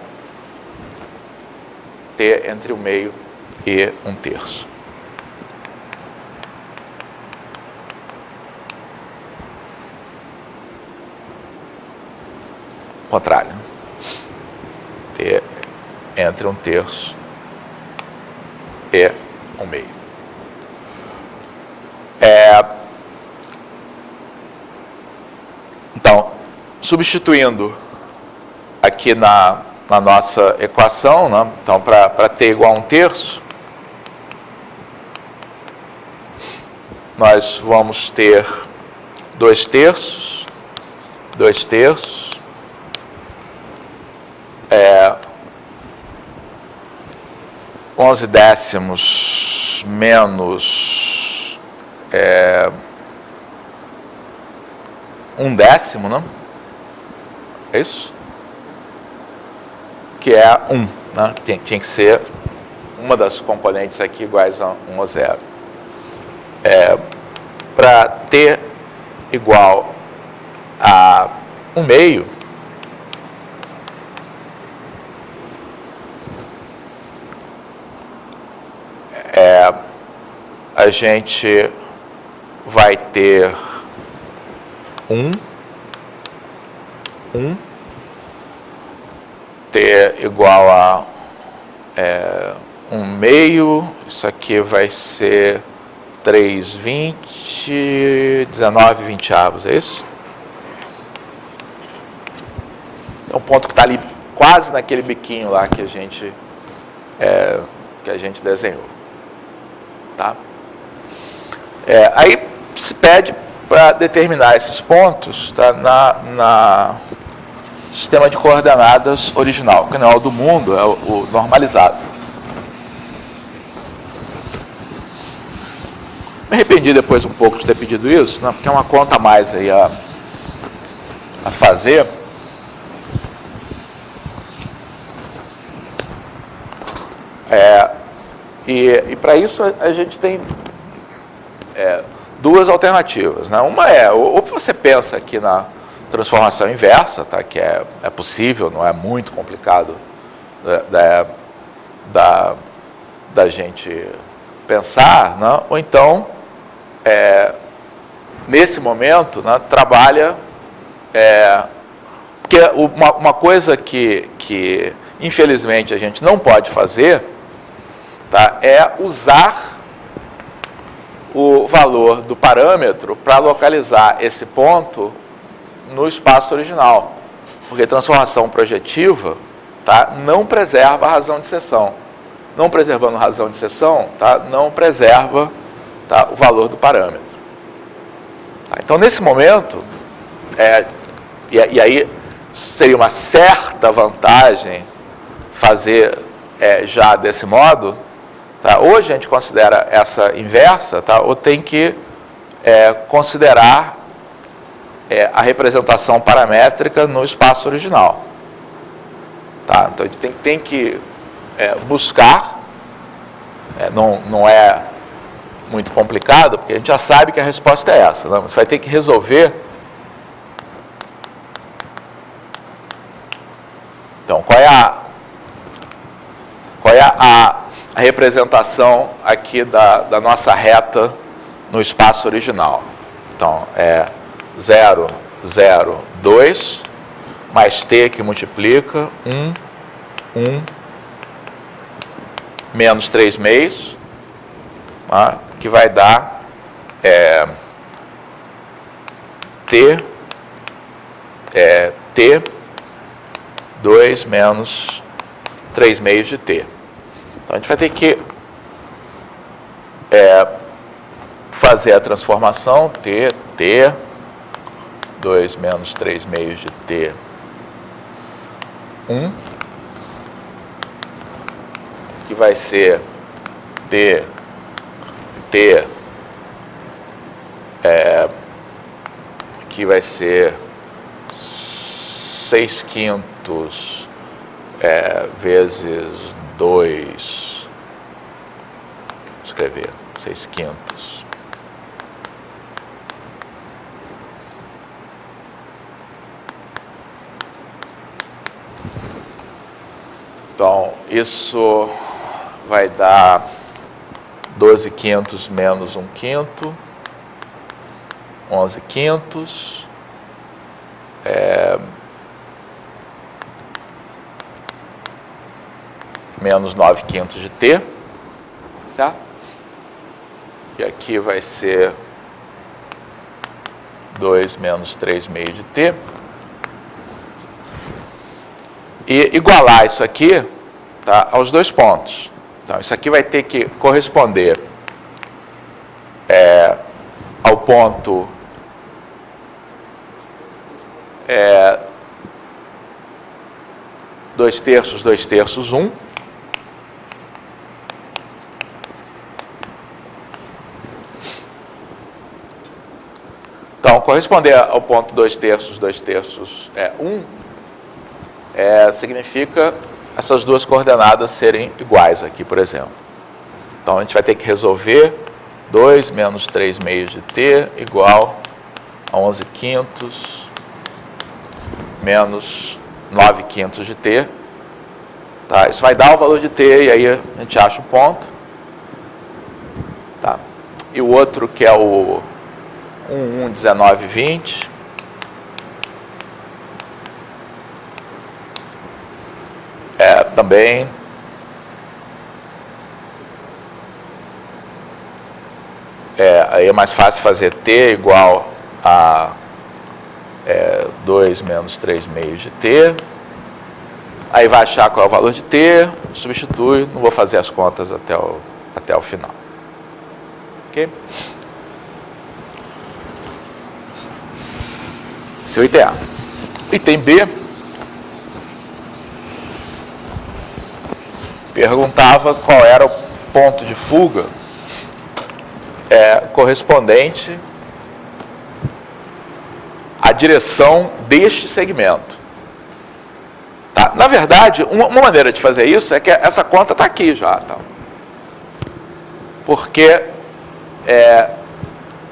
t entre 1 meio e 1 terço. Contrário, né? T entre 1 terço e 1 meio. Então, substituindo aqui na nossa equação, né? Então, para t igual a 1 terço, nós vamos ter 2 terços, 2 terços, 11 décimos menos 1 décimo, não? É isso? Que é 1, né? Que tinha que ser uma das componentes aqui iguais a 1 ou 0. para t igual a 1/2, a gente vai ter 1, t igual a 1/2, isso aqui vai ser 3/20, 19/20, é isso? É um ponto que está ali quase naquele biquinho lá que a gente desenhou. Tá? Aí se pede para determinar esses pontos, tá, na sistema de coordenadas original, que não é o do mundo, é o normalizado. Me arrependi depois um pouco de ter pedido isso, né, porque é uma conta a mais aí a fazer. E para isso a gente tem duas alternativas, né? Uma ou você pensa aqui na transformação inversa, tá? Que é possível, não é muito complicado da gente pensar, né? Ou então, nesse momento, né, trabalha... porque uma coisa que infelizmente a gente não pode fazer, tá, é usar o valor do parâmetro para localizar esse ponto no espaço original. Porque transformação projetiva, tá, não preserva a razão de seção. Não preservando a razão de seção, tá, não preserva, tá, o valor do parâmetro. Tá, então, nesse momento, e aí seria uma certa vantagem fazer já desse modo, tá? Ou a gente considera essa inversa, tá? Ou tem que considerar a representação paramétrica no espaço original. Tá? Então, a gente tem que buscar, não é muito complicado, porque a gente já sabe que a resposta é essa. Não? Você vai ter que resolver. Então, qual é a representação aqui da nossa reta no espaço original? Então, 0, 0, 2, mais t que multiplica, 1, menos 3 meios, tá? Que vai dar t 2 menos 3 meios de t. Então, a gente vai ter que fazer a transformação t 2 menos 3 meios de t, 1, que vai ser t que vai ser 6/5 vezes 2, vou escrever 6/5. Então, isso vai dar 12/5 menos 1/5, 11/5, menos 9/5 de t, certo? E aqui vai ser 2 menos 3 meios de t. E igualar isso aqui, tá, aos dois pontos. Então, isso aqui vai ter que corresponder ao ponto 2/3, 2/3, 1. Então, corresponder ao ponto 2/3, 2/3, 1, significa essas duas coordenadas serem iguais aqui, por exemplo. Então, a gente vai ter que resolver 2 menos 3 meios de t igual a 11 quintos menos 9 quintos de t. Tá? Isso vai dar o valor de t e aí a gente acha o ponto. Tá? E o outro que é o 19, 20. Também aí é mais fácil fazer t igual a 2 menos 3 meios de t. Aí vai achar qual é o valor de t, substitui, não vou fazer as contas até o final. Ok? Esse é o item A. Item B perguntava qual era o ponto de fuga correspondente à direção deste segmento. Tá? Na verdade, uma maneira de fazer isso é que essa conta está aqui já. Tá? Porque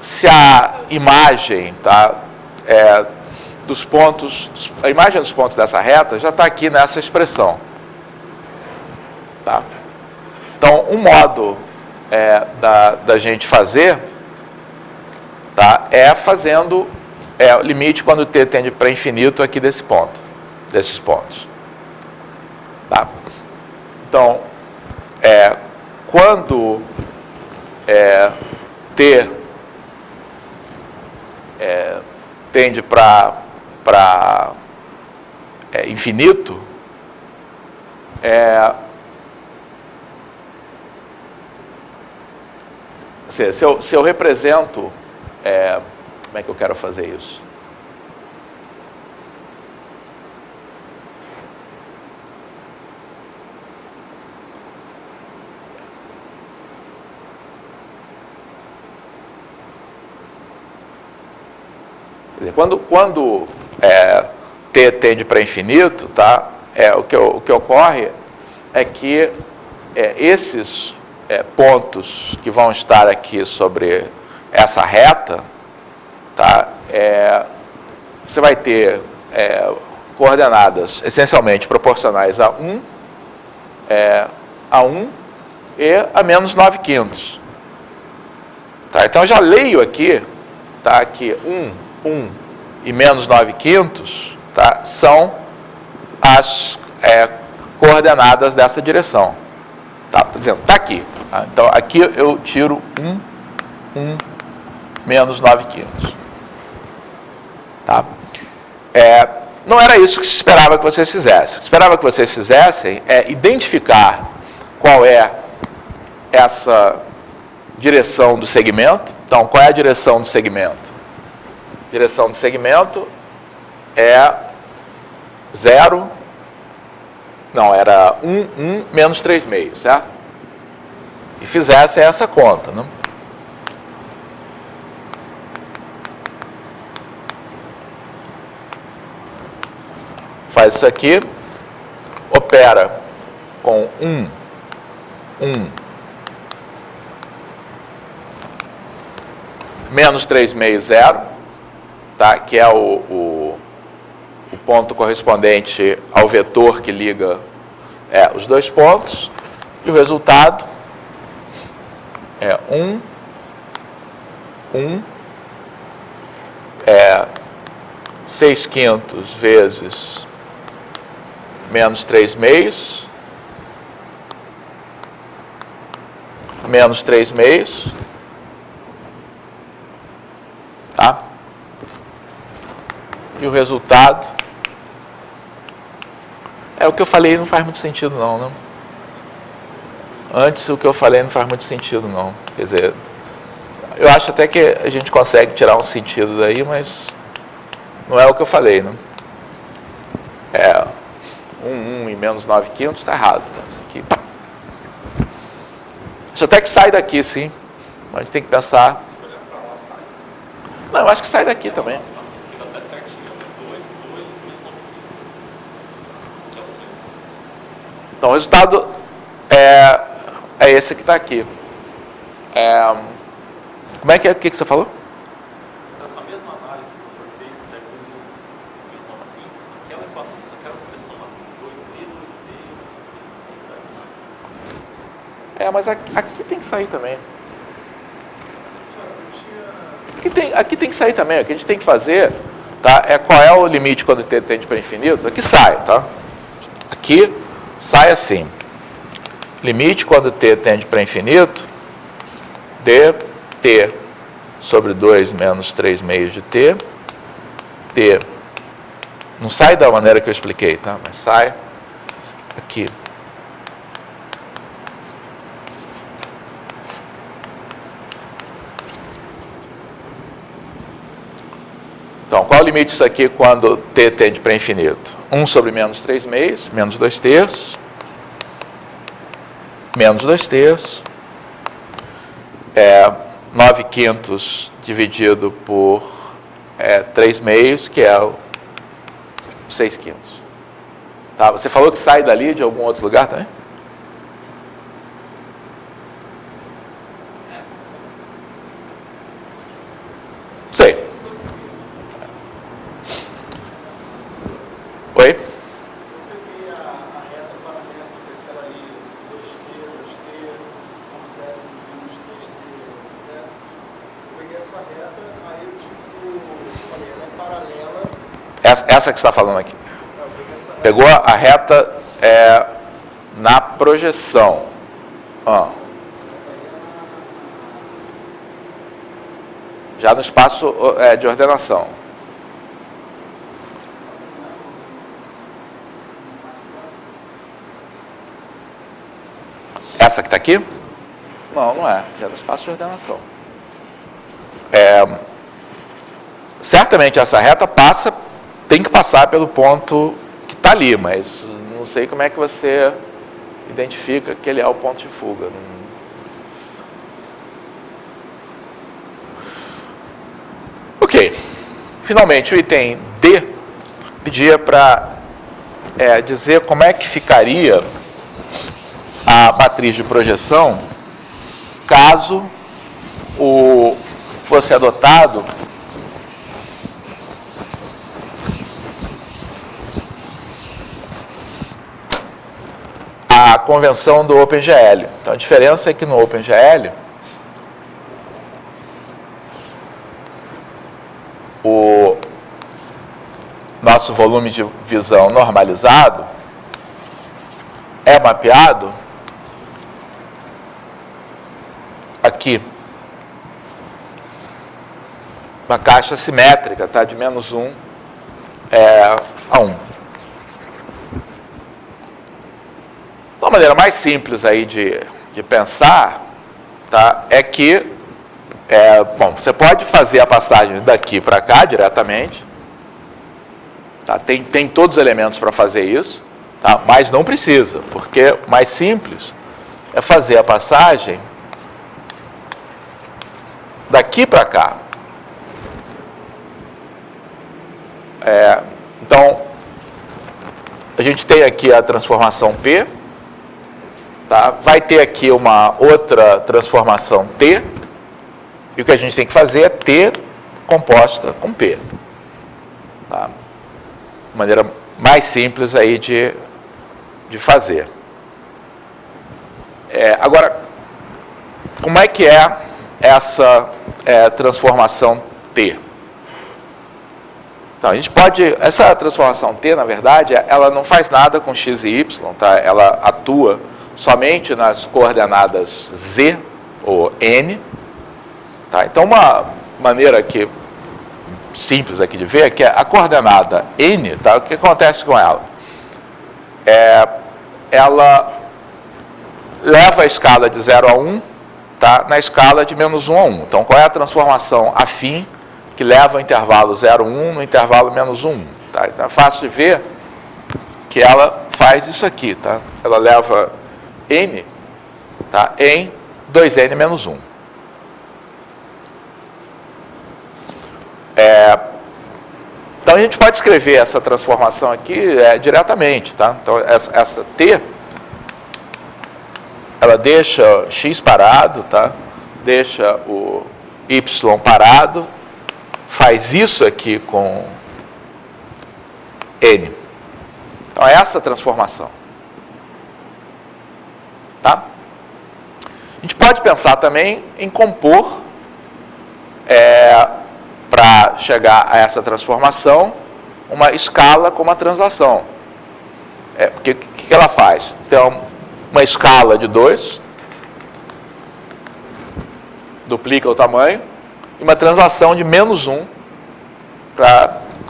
se a imagem dos pontos, a imagem dos pontos dessa reta já está aqui nessa expressão. Tá? Então, um modo da gente fazer, tá, é fazendo o limite quando t tende para infinito aqui desses pontos. Tá? Então, quando t tende para infinito, se eu represento, como é que eu quero fazer isso? Quer dizer, quando t tende para infinito, tá? O que ocorre é que esses pontos que vão estar aqui sobre essa reta, tá? Você vai ter coordenadas essencialmente proporcionais a 1 e a menos 9 quintos. Tá? Então, eu já leio aqui, tá? Que 1 e menos 9 quintos, tá? São as coordenadas dessa direção. Tá? Estou dizendo, está aqui. Tá? Então, aqui eu tiro 1 menos 9 quintos. Tá? Não era isso que se esperava que vocês fizessem. O que se esperava que vocês fizessem é identificar qual é essa direção do segmento. Então, qual é a direção do segmento? A direção do segmento é 0, não, era 1 menos 3 meios, certo? E fizessem essa conta, né? Faz isso aqui, opera com 1, menos 3 meios, 0, tá? Que é o ponto correspondente ao vetor que liga os dois pontos, e o resultado é 6 quintos vezes menos 3 meios, menos 3 meios, tá? E o resultado o que eu falei não faz muito sentido não, né? Antes o que eu falei não faz muito sentido não. Quer dizer, eu acho até que a gente consegue tirar um sentido daí, mas não é o que eu falei, né? 1 e menos 9 quintos está errado. Então, isso aqui. Acho até que sai daqui, sim. Mas a gente tem que pensar. Não, eu acho que sai daqui também. Então, o resultado é esse que está aqui. Como é que é? O que você falou? Mas essa mesma análise que o professor fez, que serve fez novamente, naquela expressão lá, 2t, 2t, isso daí sai. Mas aqui tem que sair também. Aqui tem que sair também. O que a gente tem que fazer, tá? Qual é o limite quando t tende para infinito? Aqui sai, tá? Aqui sai assim. Limite quando t tende para infinito, dt sobre 2 menos 3 meios de t, t. Não sai da maneira que eu expliquei, tá? Mas sai aqui. Então, qual é o limite disso aqui quando t tende para infinito? 1 sobre menos 3 meios, menos 2 terços, menos 2 terços, 9 quintos dividido por 3 meios, que é o 6 quintos. Tá? Você falou que sai dali de algum outro lugar também? Sei. Oi? Eu peguei a reta paralela, aquela ali, 2t, 2t, uns décimos, menos 3t, décimos. Eu peguei essa reta, aí eu falei, ela é paralela. Essa que você está falando aqui. Eu peguei essa reta. Pegou a reta na projeção. Já no espaço de ordenação. Essa que está aqui? Não, não é. Já é no espaço de ordenação. Certamente essa reta tem que passar pelo ponto que está ali, mas não sei como é que você identifica que ele é o ponto de fuga. Ok. Finalmente, o item D pedia para dizer como é que ficaria a matriz de projeção caso fosse adotado a convenção do OpenGL. Então, a diferença é que no OpenGL o nosso volume de visão normalizado é mapeado aqui, uma caixa simétrica, tá? De menos 1 a 1. Uma maneira mais simples aí de pensar, tá? É que, bom, você pode fazer a passagem daqui para cá diretamente, tá? Tem todos os elementos para fazer isso, tá? Mas não precisa, porque o mais simples é fazer a passagem daqui para cá. Então, a gente tem aqui a transformação P, tá? Vai ter aqui uma outra transformação T, e o que a gente tem que fazer é T composta com P. Tá? Maneira mais simples aí de fazer. Agora, como é que é essa transformação T? Então, a gente pode... Essa transformação T, na verdade, ela não faz nada com x e y, tá? Ela atua somente nas coordenadas z ou n. Tá? Então, uma maneira simples aqui de ver é que a coordenada n, tá? O que acontece com ela? Ela leva a escala de 0 a 1, tá? Na escala de menos 1 a 1. Então, qual é a transformação afim que leva o intervalo 0, 1 no intervalo menos 1? Tá? Então, é fácil de ver que ela faz isso aqui. Tá? Ela leva n, tá? Em 2n menos 1. Então, a gente pode escrever essa transformação aqui diretamente. Tá? Então, essa T, ela deixa x parado, tá? Deixa o y parado, faz isso aqui com n. Então, é essa transformação. Tá? A gente pode pensar também em compor, para chegar a essa transformação, uma escala com uma translação. Porque o que ela faz? Então, uma escala de 2, duplica o tamanho, e uma translação de -1,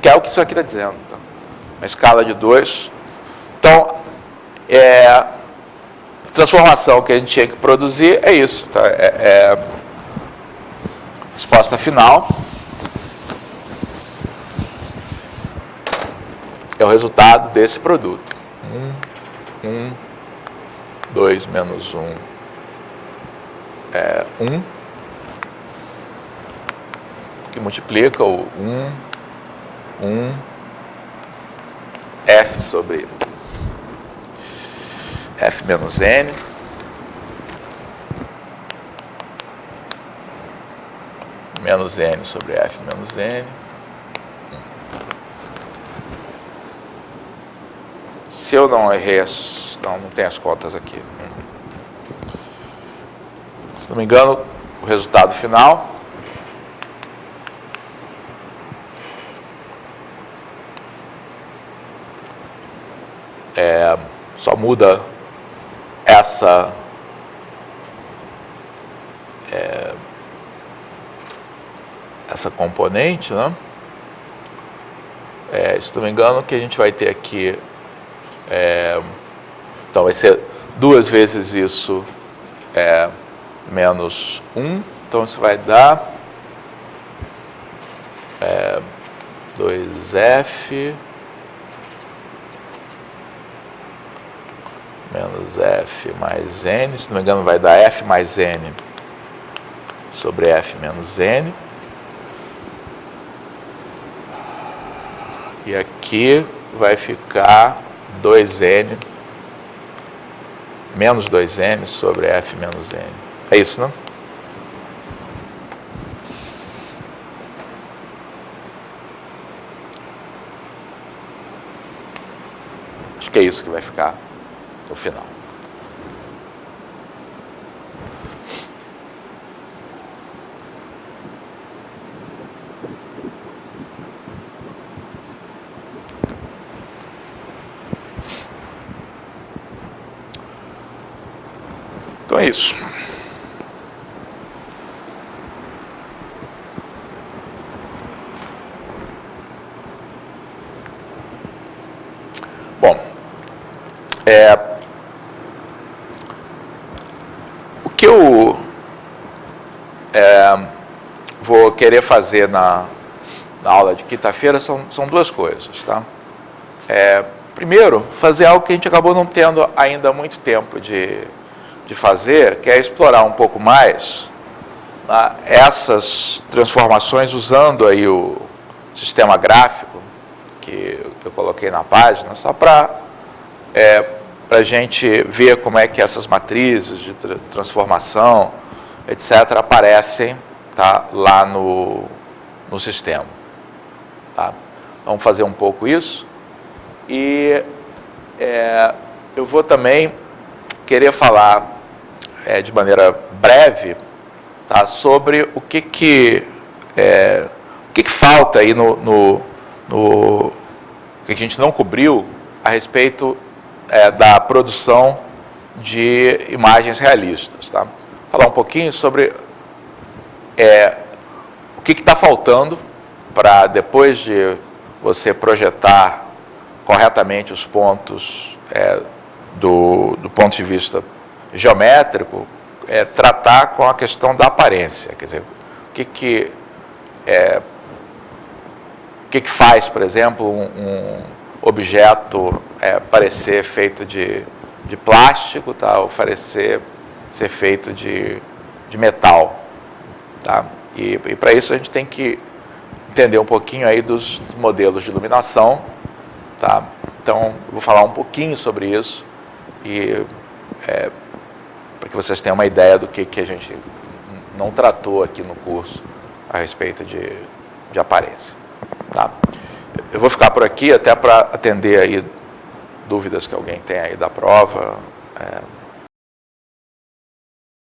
que é o que isso aqui está dizendo. Tá? Uma escala de 2. Então, a transformação que a gente tinha que produzir é isso. Tá? Resposta final é o resultado desse produto. 2 menos 1 é 1, que multiplica o 1, f sobre f menos n, menos n sobre f menos n. Se eu não errei, não tem as contas aqui. Se não me engano, o resultado final só muda essa componente, né? Se não me engano, o que a gente vai ter aqui então vai ser 2 vezes isso menos 1, então isso vai dar 2f menos f mais n, se não me engano vai dar f mais n sobre f menos n. E aqui vai ficar 2n menos 2n sobre f menos n. É isso, não? Acho que é isso que vai ficar no final. Então é isso. Bom, o que eu vou querer fazer na aula de quinta-feira são 2 coisas, tá? Primeiro, fazer algo que a gente acabou não tendo ainda muito tempo de fazer, que é explorar um pouco mais, né, essas transformações usando aí o sistema gráfico que eu coloquei na página, só para a gente ver como é que essas matrizes de transformação, etc., aparecem, tá, lá no sistema. Tá? Vamos fazer um pouco isso. E eu vou também querer falar de maneira breve, tá, sobre o que falta aí no que a gente não cobriu a respeito da produção de imagens realistas. Tá? Falar um pouquinho sobre o que está faltando para, depois de você projetar corretamente os pontos do ponto de vista geométrico, tratar com a questão da aparência. Quer dizer, o que faz, por exemplo, um objeto parecer feito de plástico, tá? Ou parecer ser feito de metal. Tá? E para isso a gente tem que entender um pouquinho aí dos modelos de iluminação. Tá? Então, eu vou falar um pouquinho sobre isso, e para que vocês tenham uma ideia do que a gente não tratou aqui no curso a respeito de aparência. Tá? Eu vou ficar por aqui até para atender aí dúvidas que alguém tem aí da prova.